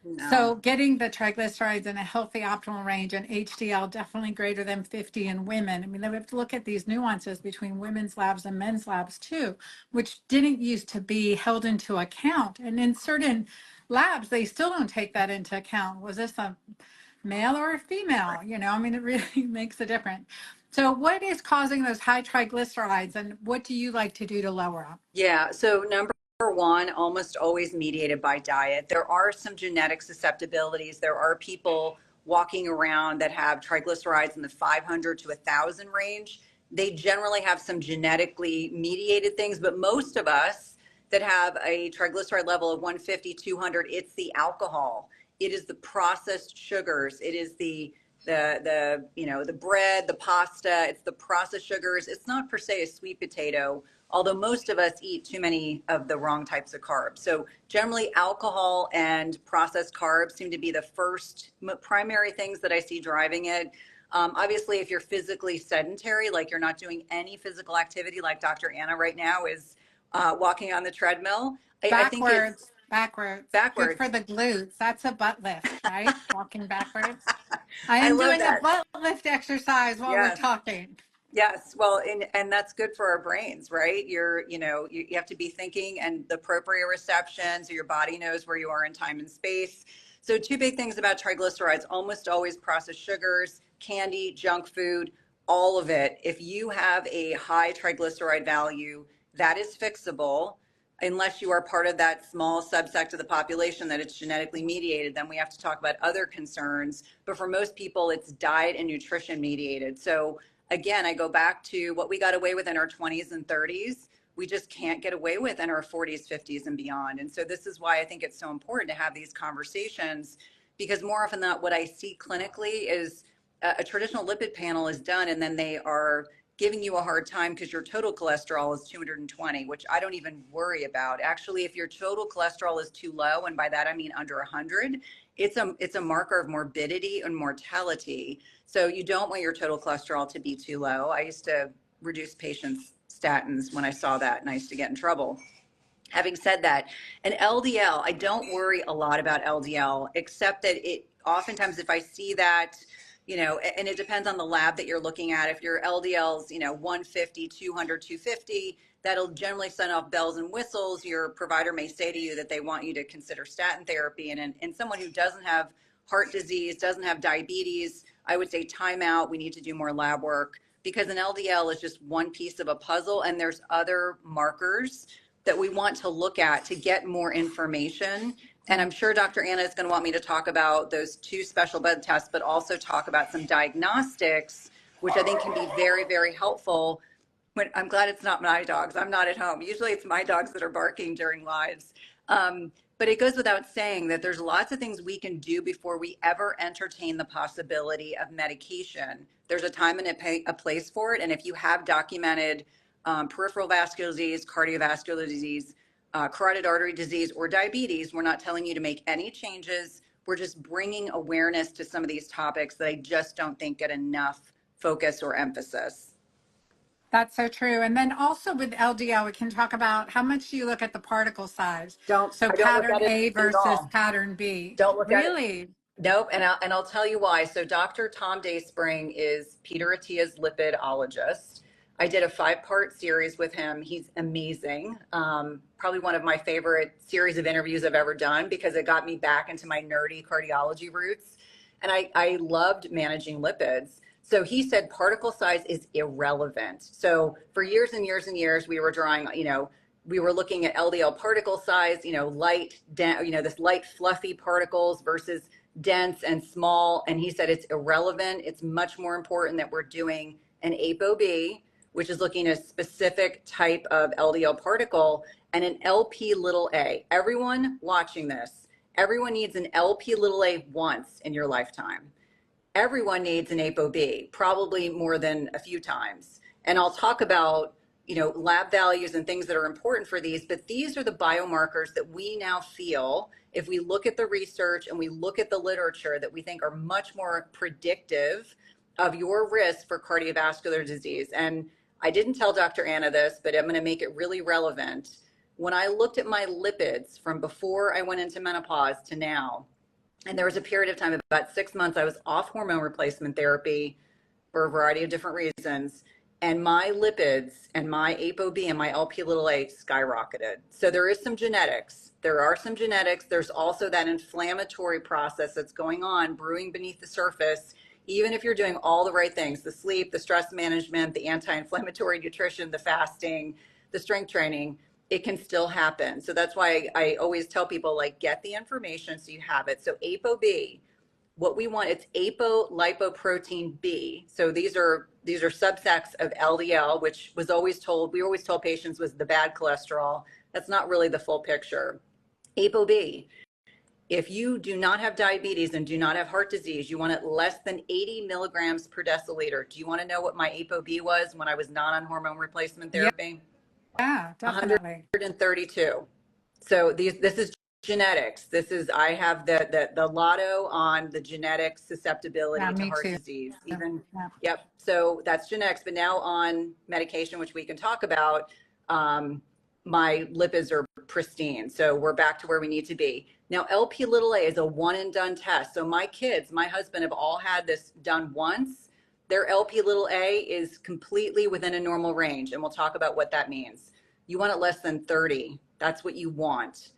No. So getting the triglycerides in a healthy optimal range and HDL definitely greater than 50 in women. I mean, we have to look at these nuances between women's labs and men's labs too, which didn't used to be held into account. And in certain labs, they still don't take that into account. Was this a male or a female? You know, I mean, it really makes a difference. So what is causing those high triglycerides, and what do you like to do to lower them? Yeah, so number one, almost always mediated by diet. There are some genetic susceptibilities. There are people walking around that have triglycerides in the 500 to 1,000 range. They generally have some genetically mediated things, but most of us that have a triglyceride level of 150, 200, it's the alcohol. It is the processed sugars. It is the you know, the bread, the pasta, it's the processed sugars. It's not per se a sweet potato, although most of us eat too many of the wrong types of carbs. So generally alcohol and processed carbs seem to be the first primary things that I see driving it. Obviously, if you're physically sedentary, like you're not doing any physical activity, like Dr. Anna right now is walking on the treadmill. I think it's Backwards. Good backwards. for the glutes. That's a butt lift, right? Walking backwards. I I am love doing a that. butt lift exercise while we're Yes. talking. Yes, well, and that's good for our brains, right? You know, you have to be thinking, and the proprioception, so your body knows where you are in time and space. So two big things about triglycerides: almost always processed sugars, candy, junk food, all of it. If you have a high triglyceride value, that is fixable. Unless you are part of that small subsect of the population that it's genetically mediated, then we have to talk about other concerns. But for most people, it's diet and nutrition mediated. So again, I go back to what we got away with in our 20s and 30s. We just can't get away with in our 40s, 50s, and beyond. And so this is why I think it's so important to have these conversations, because more often than not, what I see clinically is a traditional lipid panel is done, and then they are giving you a hard time because your total cholesterol is 220, which I don't even worry about. Actually, if your total cholesterol is too low, and by that I mean under 100, it's a marker of morbidity and mortality. So you don't want your total cholesterol to be too low. I used to reduce patients' statins when I saw that, and I used to get in trouble. Having said that, an LDL, I don't worry a lot about LDL, except that it oftentimes, if I see that, you know, and it depends on the lab that you're looking at. If your LDL's, you know, 150, 200, 250, that'll generally send off bells and whistles. Your provider may say to you that they want you to consider statin therapy. And in someone who doesn't have heart disease, doesn't have diabetes, I would say time out. We need to do more lab work, because an LDL is just one piece of a puzzle, and there's other markers that we want to look at to get more information. And I'm sure Dr. Anna is going to want me to talk about those two special blood tests, but also talk about some diagnostics, which I think can be very, very helpful. I'm glad it's not my dogs. I'm not at home. Usually it's my dogs that are barking during lives. But it goes without saying that there's lots of things we can do before we ever entertain the possibility of medication. There's a time and a place for it. And if you have documented peripheral vascular disease, cardiovascular disease, carotid artery disease, or diabetes, we're not telling you to make any changes. We're just bringing awareness to some of these topics that I just don't think get enough focus or emphasis. That's so true. And then also with LDL, we can talk about how much do you look at the particle size? I don't pattern look at A it versus at all. pattern B. Don't look at it. Really? Nope, and I'll tell you why. So Dr. Tom Dayspring is Peter Attia's lipidologist. I did a 5-part series with him. He's amazing. Probably one of my favorite series of interviews I've ever done, because it got me back into my nerdy cardiology roots. And I loved managing lipids. So he said particle size is irrelevant. So for years and years and years, we were drawing, we were looking at LDL particle size, light, this light fluffy particles versus dense and small. And he said it's irrelevant. It's much more important that we're doing an ApoB, which is looking at a specific type of LDL particle, and an LP little a. Everyone watching this, everyone needs an LP little a once in your lifetime. Everyone needs an ApoB, probably more than a few times. And I'll talk about, lab values and things that are important for these, but these are the biomarkers that we now feel, if we look at the research and we look at the literature, that we think are much more predictive of your risk for cardiovascular disease. And I didn't tell Dr. Anna this, but I'm going to make it really relevant. When I looked at my lipids from before I went into menopause to now, and there was a period of time, about 6 months, I was off hormone replacement therapy for a variety of different reasons. And my lipids and my ApoB and my LP little a skyrocketed. So there is some genetics. There are some genetics. There's also that inflammatory process that's going on, brewing beneath the surface. Even if you're doing all the right things, the sleep, the stress management, the anti-inflammatory nutrition, the fasting, the strength training, it can still happen. So that's why I always tell people, get the information so you have it. So ApoB, what we want, it's apolipoprotein B. So these are subsets of LDL, which we always told patients was the bad cholesterol. That's not really the full picture. ApoB, if you do not have diabetes and do not have heart disease, you want it less than 80 milligrams per deciliter. Do you want to know what my ApoB was when I was not on hormone replacement therapy? Yeah, definitely. 132. So this is genetics. I have the lotto on the genetic susceptibility to heart disease. Yep. So that's genetics. But now on medication, which we can talk about, my lipids are pristine. So we're back to where we need to be. Now, LP little a is a one and done test. So my kids, my husband have all had this done once. Their LP little a is completely within a normal range. And we'll talk about what that means. You want it less than 30. That's what you want.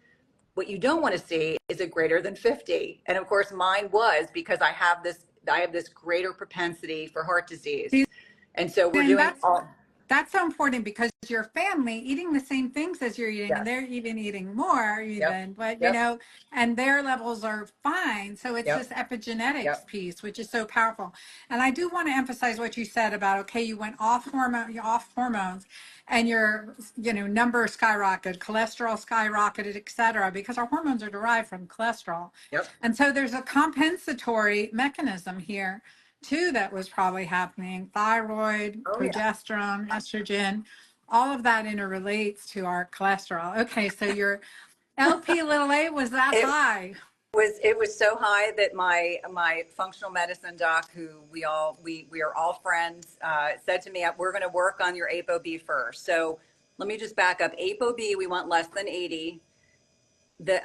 What you don't want to see is a greater than 50. And of course mine was, because I have this greater propensity for heart disease. And so we're doing that's so important, because your family eating the same things as you're eating, yes. and they're even eating more even, but Yep. and their levels are fine. So it's this epigenetics piece, which is so powerful. And I do want to emphasize what you said about, okay, you went off hormones, and your number skyrocketed, cholesterol skyrocketed, et cetera, because our hormones are derived from cholesterol. Yep. And so there's a compensatory mechanism here too that was probably happening. Thyroid, progesterone, estrogen, all of that interrelates to our cholesterol. Okay, so your LP little a was that high. It was so high that my functional medicine doc, who we are all friends, said to me, we're going to work on your ApoB first. So let me just back up. ApoB, we want less than 80. The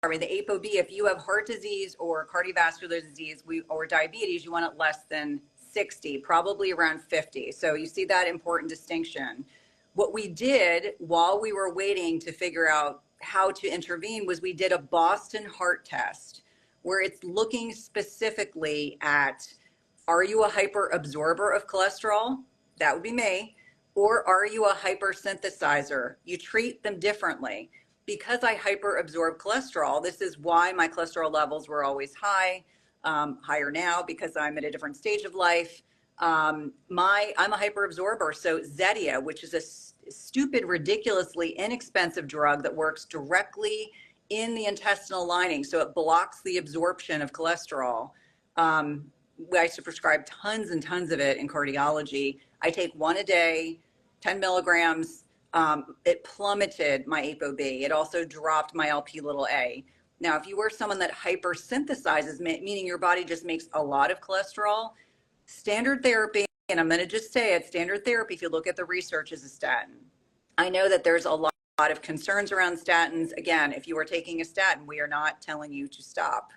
ApoB, if you have heart disease or cardiovascular disease or diabetes, you want it less than 60, probably around 50. So you see that important distinction. What we did while we were waiting to figure out how to intervene was we did a Boston heart test, where it's looking specifically at, are you a hyperabsorber of cholesterol? That would be me. Or are you a hypersynthesizer? You treat them differently. Because I hyperabsorb cholesterol, this is why my cholesterol levels were always high, higher now because I'm at a different stage of life. I'm a hyperabsorber. So Zetia, which is a stupid, ridiculously inexpensive drug that works directly in the intestinal lining. So it blocks the absorption of cholesterol. I used to prescribe tons and tons of it in cardiology. I take one a day, 10 milligrams. It plummeted my ApoB. It also dropped my LP little a. Now, if you were someone that hypersynthesizes, meaning your body just makes a lot of cholesterol, standard therapy, and I'm going to just say it, standard therapy, if you look at the research, is a statin. I know that there's a lot of concerns around statins. Again, if you are taking a statin, we are not telling you to stop.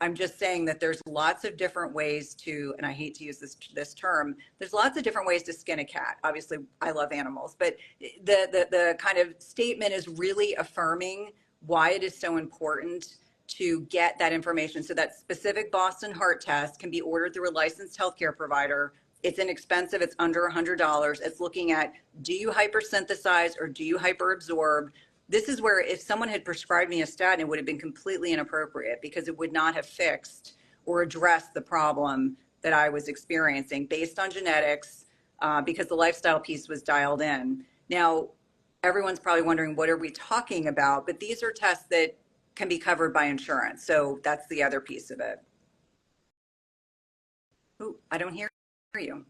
I'm just saying that there's lots of different ways to, and I hate to use this term, there's lots of different ways to skin a cat. Obviously, I love animals, but the kind of statement is really affirming why it is so important to get that information. So that specific Boston heart test can be ordered through a licensed healthcare provider. It's inexpensive. It's under $100. It's looking at, do you hypersynthesize or do you hyperabsorb? This is where if someone had prescribed me a statin, it would have been completely inappropriate because it would not have fixed or addressed the problem that I was experiencing based on genetics, because the lifestyle piece was dialed in. Now, everyone's probably wondering, what are we talking about? But these are tests that can be covered by insurance. So that's the other piece of it. Oh, I don't hear you.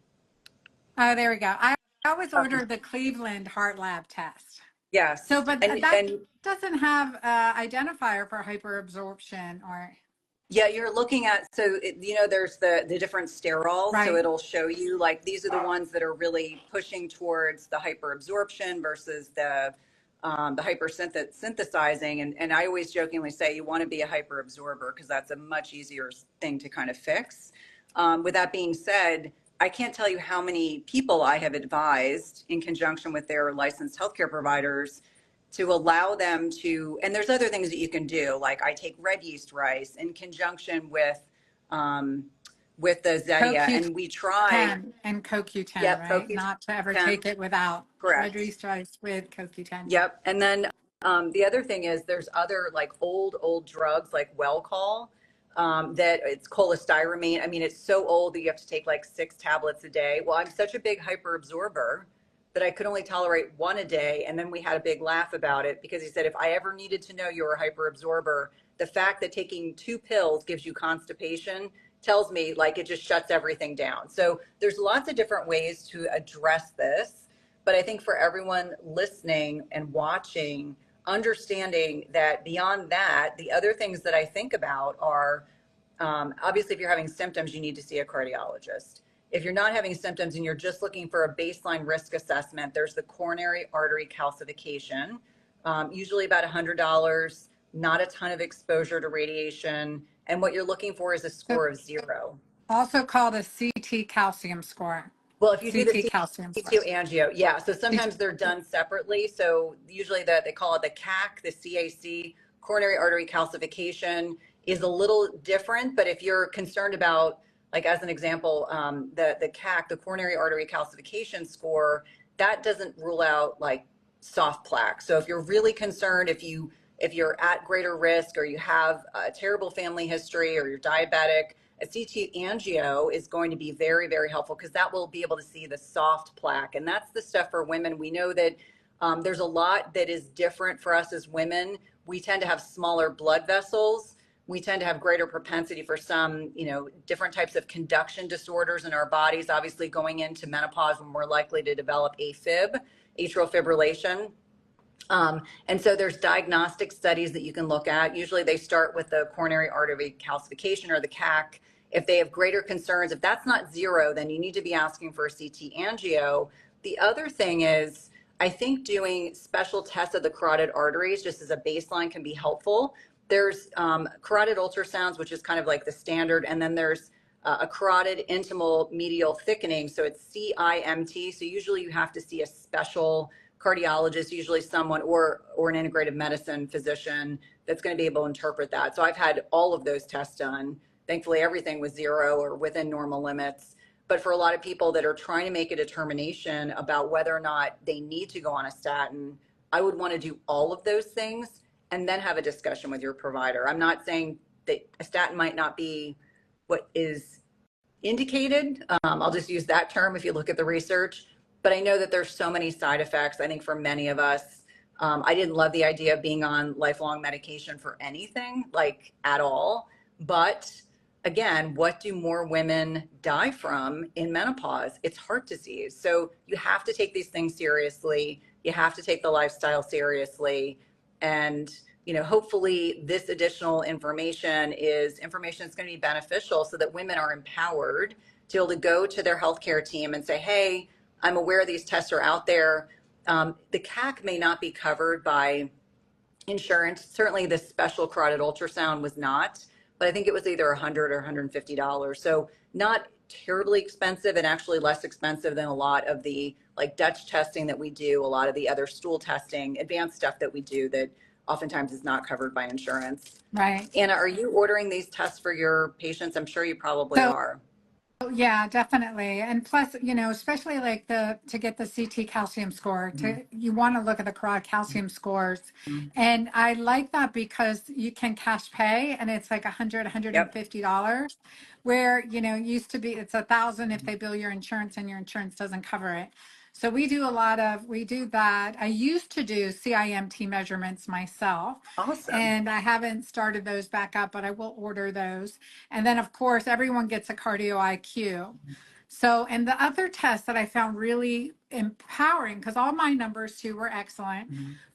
Oh, there we go. I always ordered the Cleveland Heart Lab test. Yes. So, but And that doesn't have identifier for hyperabsorption or. yeah, you're looking at, so there's the different sterols. Right. So it'll show you like these are the ones that are really pushing towards the hyperabsorption versus the hypersynthesizing. And I always jokingly say you want to be a hyperabsorber because that's a much easier thing to kind of fix. With that being said, I can't tell you how many people I have advised in conjunction with their licensed healthcare providers to allow them to, and there's other things that you can do, like I take red yeast rice in conjunction with the Zetia, and we try. And CoQ10, Yep, right? CoQ10. Not to ever take it without. Correct. Red yeast rice with CoQ10. Yep, and then the other thing is there's other like old drugs like Welchol, that it's cholestyramine. I mean, it's so old that you have to take like 6 tablets a day. Well, I'm such a big hyperabsorber that I could only tolerate 1 a day. And then we had a big laugh about it because he said, if I ever needed to know you're a hyperabsorber, the fact that taking 2 pills gives you constipation tells me like it just shuts everything down. So there's lots of different ways to address this. But I think for everyone listening and watching, understanding that beyond that, the other things that I think about are, obviously, if you're having symptoms, you need to see a cardiologist. If you're not having symptoms and you're just looking for a baseline risk assessment, there's the coronary artery calcification, usually about $100, not a ton of exposure to radiation. And what you're looking for is a score of 0. Also called a CT calcium score. Well, if you do the calcium CT angio, yeah. So sometimes they're done separately. So usually they call it the CAC, the CAC, coronary artery calcification is a little different. But if you're concerned about, like as an example, the CAC, the coronary artery calcification score, that doesn't rule out like soft plaque. So if you're really concerned, if you're at greater risk or you have a terrible family history or you're diabetic, a CT angio is going to be very, very helpful because that will be able to see the soft plaque. And that's the stuff for women. We know that there's a lot that is different for us as women. We tend to have smaller blood vessels. We tend to have greater propensity for some, different types of conduction disorders in our bodies. Obviously, going into menopause, we're more likely to develop AFib, atrial fibrillation. And so there's diagnostic studies that you can look at. Usually they start with the coronary artery calcification or the CAC. If they have greater concerns, if that's not 0, then you need to be asking for a CT angio. The other thing is, I think doing special tests of the carotid arteries just as a baseline can be helpful. There's carotid ultrasounds, which is kind of like the standard, and then there's a carotid intimal medial thickening. So it's CIMT. So usually you have to see a special cardiologist, usually someone or an integrative medicine physician that's going to be able to interpret that. So I've had all of those tests done. Thankfully, everything was 0 or within normal limits. But for a lot of people that are trying to make a determination about whether or not they need to go on a statin, I would want to do all of those things and then have a discussion with your provider. I'm not saying that a statin might not be what is indicated. I'll just use that term if you look at the research. But I know that there's so many side effects. I think for many of us, I didn't love the idea of being on lifelong medication for anything, like at all. But again, what do more women die from in menopause? It's heart disease. So you have to take these things seriously. You have to take the lifestyle seriously. And, hopefully this additional information is information that's going to be beneficial so that women are empowered to be able to go to their healthcare team and say, hey, I'm aware these tests are out there. The CAC may not be covered by insurance. Certainly the special carotid ultrasound was not, but I think it was either $100 or $150. So not terribly expensive and actually less expensive than a lot of the like Dutch testing that we do, a lot of the other stool testing, advanced stuff that we do that oftentimes is not covered by insurance. Right. Anna, are you ordering these tests for your patients? I'm sure you probably So are. yeah, definitely. And plus, especially like to get the CT calcium score, you want to look at the correct calcium scores. Mhm. And I like that because you can cash pay and it's like Yep. $150, where, it used to be it's 1,000 if they bill your insurance and your insurance doesn't cover it. So we do that. I used to do CIMT measurements myself, Awesome. and I haven't started those back up, but I will order those. And then, of course, everyone gets a cardio IQ. So, and the other test that I found really empowering, because all my numbers too were excellent,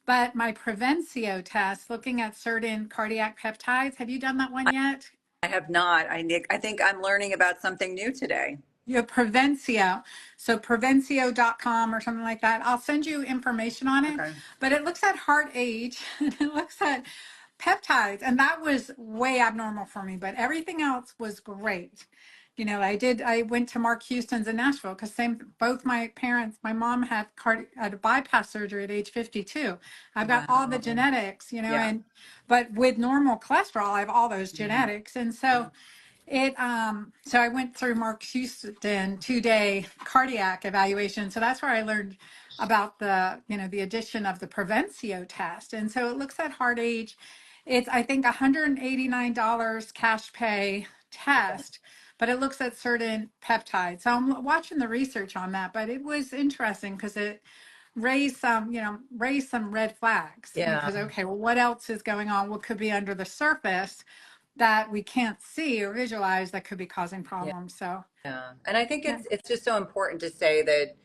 but my Prevencio test, looking at certain cardiac peptides. Have you done that one yet? I have not. I think I'm learning about something new today. You have Prevencio. So Prevencio.com or something like that. I'll send you information on it, Okay. but it looks at heart age and it looks at peptides. And that was way abnormal for me, but everything else was great. I went to Mark Houston's in Nashville because both my parents, my mom had a bypass surgery at age 52. I've got all the Wow. genetics, Yeah. but with normal cholesterol, I have all those genetics. And so so I went through Mark Houston 2-day cardiac evaluation. So that's where I learned about the addition of the Prevencio test. And so it looks at heart age. It's, I think, $189 cash pay test, but it looks at certain peptides. So I'm watching the research on that, but it was interesting because it raised some red flags Yeah. because, okay, well, what else is going on? What could be under the surface that we can't see or visualize that could be causing Yeah. problems. So Yeah. And I think yeah, it's just so important to say that,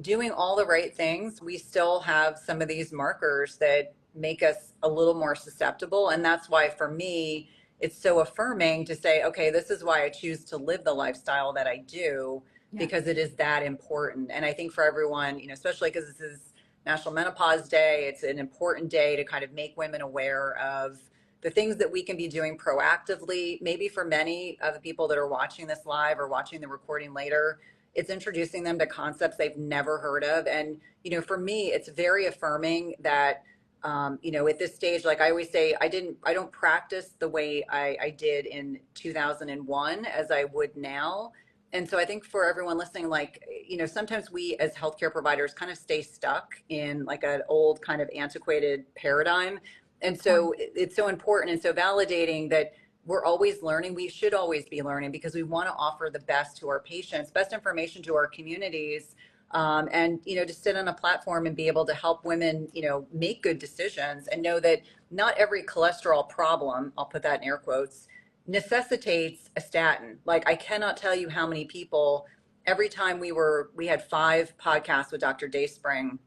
doing all the right things, we still have some of these markers that make us a little more susceptible. And that's why for me, it's so affirming to say, okay, this is why I choose to live the lifestyle that I do, yeah, because it is that important. And I think for everyone, especially because this is National Menopause Day, it's an important day to kind of make women aware of the things that we can be doing proactively. Maybe for many of the people that are watching this live or watching the recording later, it's introducing them to concepts they've never heard of. And, for me, it's very affirming that, at this stage, like I always say, I don't practice the way I did in 2001 as I would now. And so I think for everyone listening, like, sometimes we as healthcare providers kind of stay stuck in like an old kind of antiquated paradigm. And so it's so important and so validating that we're always learning. We should always be learning because we want to offer the best to our patients, best information to our communities, and to sit on a platform and be able to help women, make good decisions and know that not every cholesterol problem, I'll put that in air quotes, necessitates a statin. Like I cannot tell you how many people every time we had 5 podcasts with Dr. Dayspring,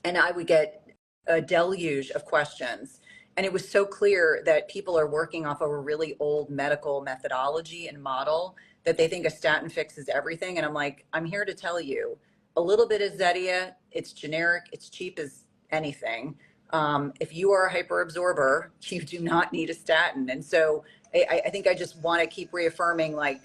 and I would get a deluge of questions. And it was so clear that people are working off of a really old medical methodology and model that they think a statin fixes everything. And I'm like, I'm here to tell you a little bit of Zetia, it's generic, it's cheap as anything. If you are a hyperabsorber, you do not need a statin. And so I think I just want to keep reaffirming, like,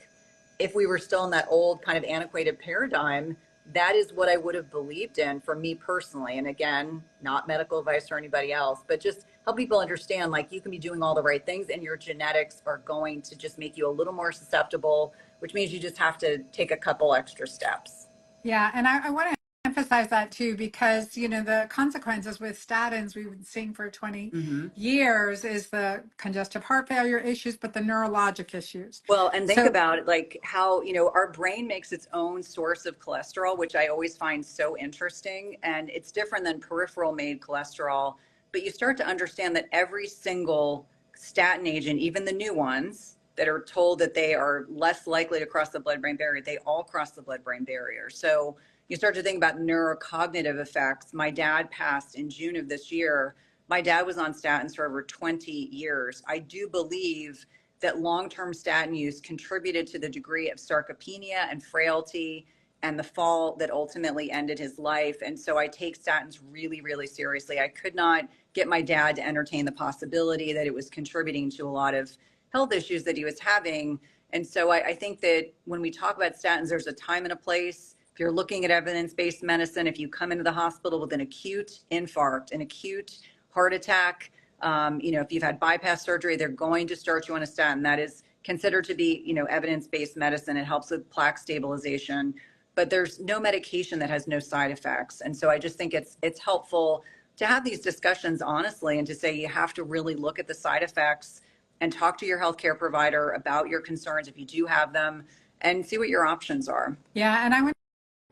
if we were still in that old kind of antiquated paradigm, that is what I would have believed in for me personally. And again, not medical advice for anybody else, but just help people understand, like, you can be doing all the right things and your genetics are going to just make you a little more susceptible, which means you just have to take a couple extra steps. yeah. And I want to emphasize that too, because, the consequences with statins we've been seeing for 20 Mm-hmm. years is the congestive heart failure issues, but the neurologic issues. Well, and think So about it, like how, our brain makes its own source of cholesterol, which I always find so interesting. And it's different than peripheral made cholesterol. But you start to understand that every single statin agent, even the new ones that are told that they are less likely to cross the blood-brain barrier, they all cross the blood-brain barrier. So you start to think about neurocognitive effects. My dad passed in June of this year. My dad was on statins for over 20 years. I do believe that long-term statin use contributed to the degree of sarcopenia and frailty and the fall that ultimately ended his life. And so I take statins really, really seriously. I could not get my dad to entertain the possibility that it was contributing to a lot of health issues that he was having. And so I think that when we talk about statins, there's a time and a place. If you're looking at evidence-based medicine, if you come into the hospital with an acute infarct, an acute heart attack, If you've had bypass surgery, they're going to start you on a statin. That is considered to be, evidence-based medicine. It helps with plaque stabilization, but there's no medication that has no side effects. And so I just think it's helpful to have these discussions honestly, and to say you have to really look at the side effects and talk to your healthcare provider about your concerns if you do have them, and see what your options are. Yeah, and I want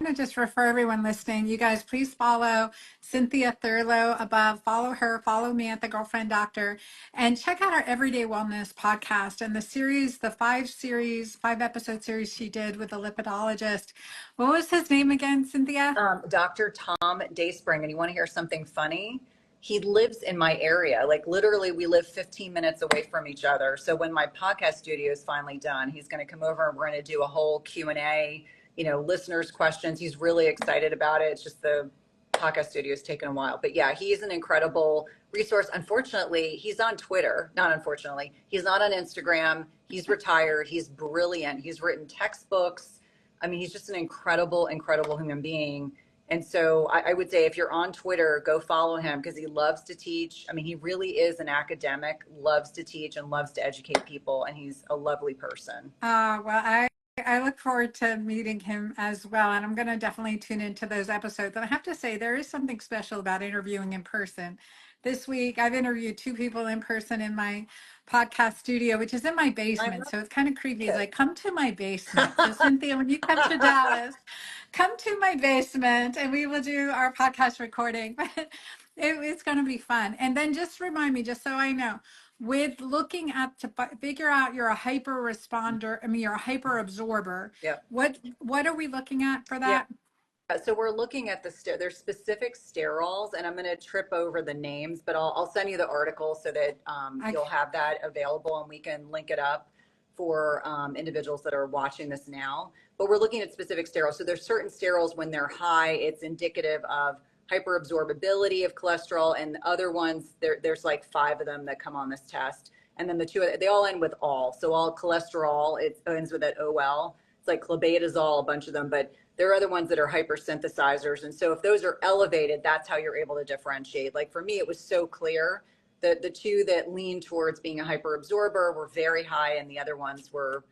to just refer everyone listening, you guys, please follow Cynthia Thurlow above. Follow her, follow me at The Girlfriend Doctor, and check out our Everyday Wellness podcast and the series, the 5-episode series she did with a lipidologist. What was his name again, Cynthia? Dr. Tom Dayspring. And you want to hear something funny? He lives in my area. Like literally we live 15 minutes away from each other. So when my podcast studio is finally done, he's going to come over and we're going to do a whole Q&A, listeners' questions. He's really excited about it. It's just the podcast studio has taken a while. But yeah, he's an incredible resource. Unfortunately, he's on Twitter. Not unfortunately. He's not on Instagram. He's retired. He's brilliant. He's written textbooks. I mean, he's just an incredible, incredible human being. And so I would say if you're on Twitter, go follow him because he loves to teach. I mean, he really is an academic, loves to teach and loves to educate people. And he's a lovely person. Well, I look forward to meeting him as well. And I'm going to definitely tune into those episodes. And I have to say, there is something special about interviewing in person. This week, I've interviewed 2 people in person in my podcast studio, which is in my basement. So it's kind of creepy. It's like, come to my basement. So Cynthia, when you come to Dallas, come to my basement and we will do our podcast recording. But it's going to be fun. And then just remind me, just so I know, with looking at to figure out you're a hyper responder, you're a hyper absorber. Yep. What are we looking at for that? Yeah. So we're looking at there's specific sterols, and I'm going to trip over the names, but I'll send you the article so that you'll have that available and we can link it up for individuals that are watching this now. But we're looking at specific sterols. So there's certain sterols when they're high, it's indicative of hyperabsorbability of cholesterol, and other ones, there's like 5 of them that come on this test. And then the 2, they all end with all. So all cholesterol, it ends with an OL. It's like clobetasol, a bunch of them, but there are other ones that are hypersynthesizers. And so if those are elevated, that's how you're able to differentiate. Like for me, it was so clear that the 2 that lean towards being a hyperabsorber were very high and the other ones were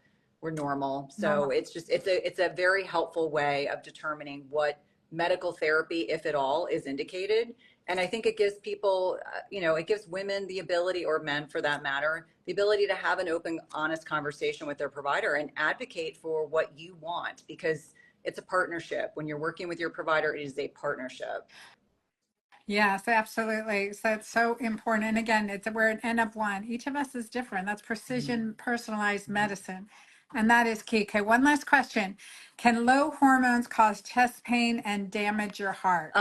normal. So it's a very helpful way of determining what medical therapy, if at all, is indicated. And I think it gives people, it gives women the ability, or men for that matter, the ability to have an open, honest conversation with their provider and advocate for what you want, because it's a partnership. When you're working with your provider, it is a partnership. Yes, absolutely. So it's so important. And again, we're an N of 1. Each of us is different. That's precision personalized medicine. And that is key. Okay, one last question. Can low hormones cause chest pain and damage your heart?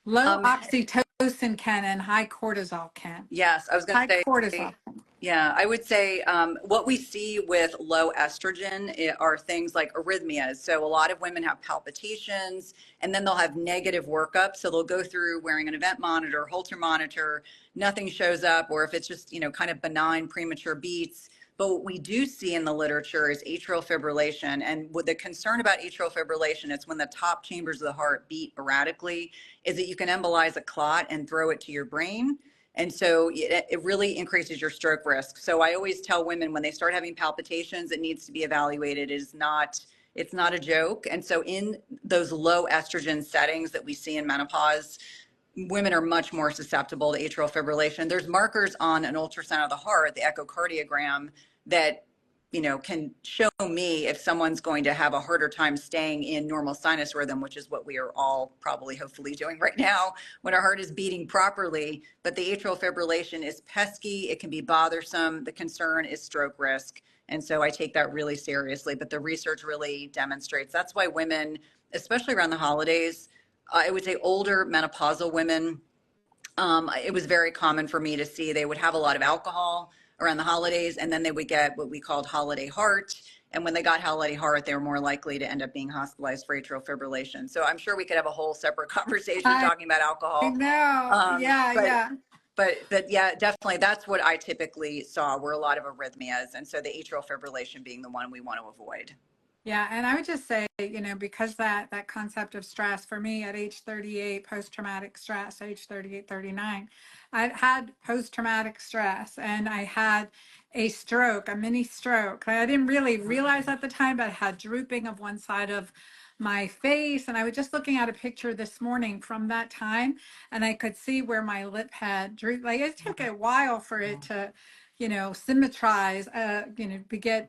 Low oxytocin can and high cortisol can. Yes, I was going to say. Cortisol. Yeah, I would say what we see with low estrogen are things like arrhythmias. So a lot of women have palpitations and then they'll have negative workup. So they'll go through wearing an event monitor, Holter monitor, nothing shows up, or if it's just, kind of benign premature beats. But what we do see in the literature is atrial fibrillation. And with the concern about atrial fibrillation, it's when the top chambers of the heart beat erratically, is that you can embolize a clot and throw it to your brain. And so it really increases your stroke risk. So I always tell women when they start having palpitations, it needs to be evaluated. It's not a joke. And so in those low estrogen settings that we see in menopause, women are much more susceptible to atrial fibrillation. There's markers on an ultrasound of the heart, the echocardiogram, that can show me if someone's going to have a harder time staying in normal sinus rhythm, which is what we are all probably hopefully doing right now when our heart is beating properly. But the atrial fibrillation is pesky. It can be bothersome. The concern is stroke risk. And so I take that really seriously. But the research really demonstrates that's why women, especially around the holidays, I would say older menopausal women, it was very common for me to see they would have a lot of alcohol around the holidays, and then they would get what we called holiday heart. And when they got holiday heart, they were more likely to end up being hospitalized for atrial fibrillation. So I'm sure we could have a whole separate conversation talking about alcohol. I know. Yeah. But yeah, definitely. That's what I typically saw, were a lot of arrhythmias. And so the atrial fibrillation being the one we want to avoid. Yeah, and I would just say, because that concept of stress for me at age 38, post-traumatic stress, age 38, 39, I had post-traumatic stress and I had a stroke, a mini stroke. I didn't really realize at the time, but I had drooping of one side of my face. And I was just looking at a picture this morning from that time, and I could see where my lip had drooped. Like it took a while for it to, symmetrize,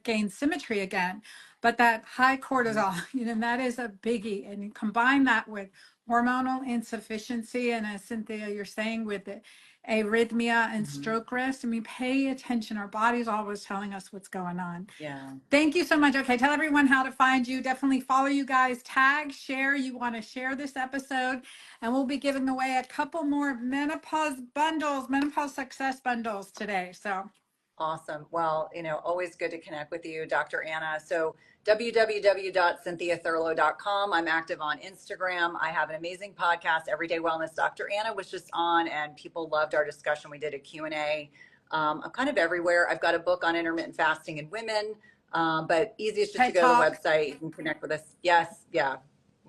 gain symmetry again. But that high cortisol, that is a biggie. And you combine that with hormonal insufficiency, and as Cynthia, you're saying, with the arrhythmia and stroke risk. I mean, pay attention. Our body's always telling us what's going on. Yeah. Thank you so much. Okay, tell everyone how to find you. Definitely follow you guys. Tag, share. You want to share this episode. And we'll be giving away a couple more menopause bundles, menopause success bundles today. So awesome. Well, always good to connect with you, Dr. Anna. So www.cynthiathurlow.com. I'm active on Instagram. I have an amazing podcast, Everyday Wellness. Dr. Anna was just on and people loved our discussion. We did a Q&A. I'm kind of everywhere. I've got a book on intermittent fasting in women, but easiest just to go to the website. You can connect with us. Yes. Yeah.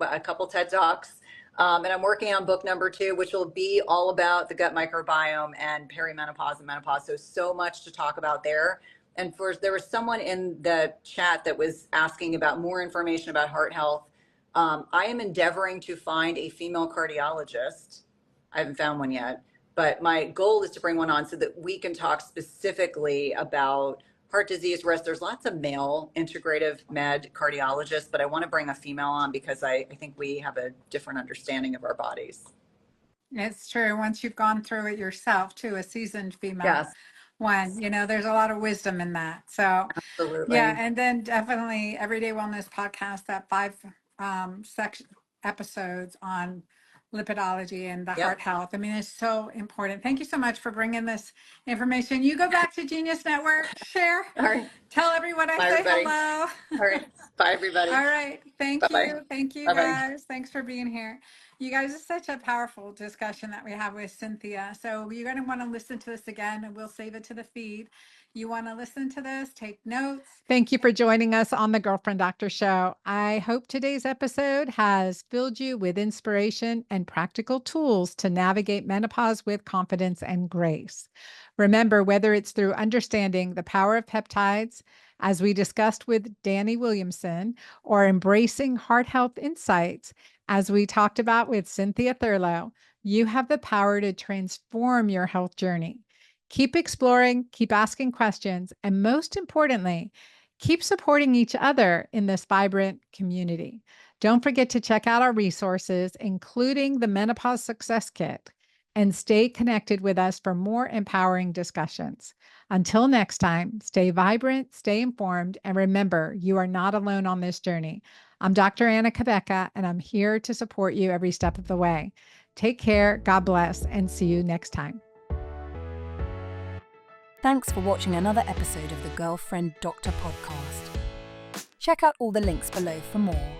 A couple TED Talks. And I'm working on book number 2, which will be all about the gut microbiome and perimenopause and menopause. So much to talk about there. And there was someone in the chat that was asking about more information about heart health. I am endeavoring to find a female cardiologist. I haven't found one yet, but my goal is to bring one on so that we can talk specifically about heart disease risk. There's lots of male integrative med cardiologists, but I want to bring a female on because I think we have a different understanding of our bodies. It's true. Once you've gone through it yourself, too, a seasoned female. Yes. One, there's a lot of wisdom in that. So absolutely. Yeah, and then definitely Everyday Wellness podcast, that 5 section episodes on lipidology and the heart health. I mean, it's so important. Thank you so much for bringing this information. You go back to Genius Network, share, all right. Tell everyone I Bye, say everybody. hello. All right. Bye, everybody. All right. Thank Bye-bye. you. Thank you, Bye-bye. guys. Thanks for being here. You guys, it's such a powerful discussion that we have with Cynthia. So you're going to want to listen to this again, and we'll save it to the feed. You want to listen to this, take notes. Thank you for joining us on the Girlfriend Doctor Show. I hope today's episode has filled you with inspiration and practical tools to navigate menopause with confidence and grace. Remember, whether it's through understanding the power of peptides, as we discussed with Dani Williamson, or embracing heart health insights, as we talked about with Cynthia Thurlow, you have the power to transform your health journey. Keep exploring, keep asking questions, and most importantly, keep supporting each other in this vibrant community. Don't forget to check out our resources, including the Menopause Success Kit, and stay connected with us for more empowering discussions. Until next time, stay vibrant, stay informed, and remember, you are not alone on this journey. I'm Dr. Anna Cabeca, and I'm here to support you every step of the way. Take care, God bless, and see you next time. Thanks for watching another episode of the Girlfriend Doctor podcast. Check out all the links below for more.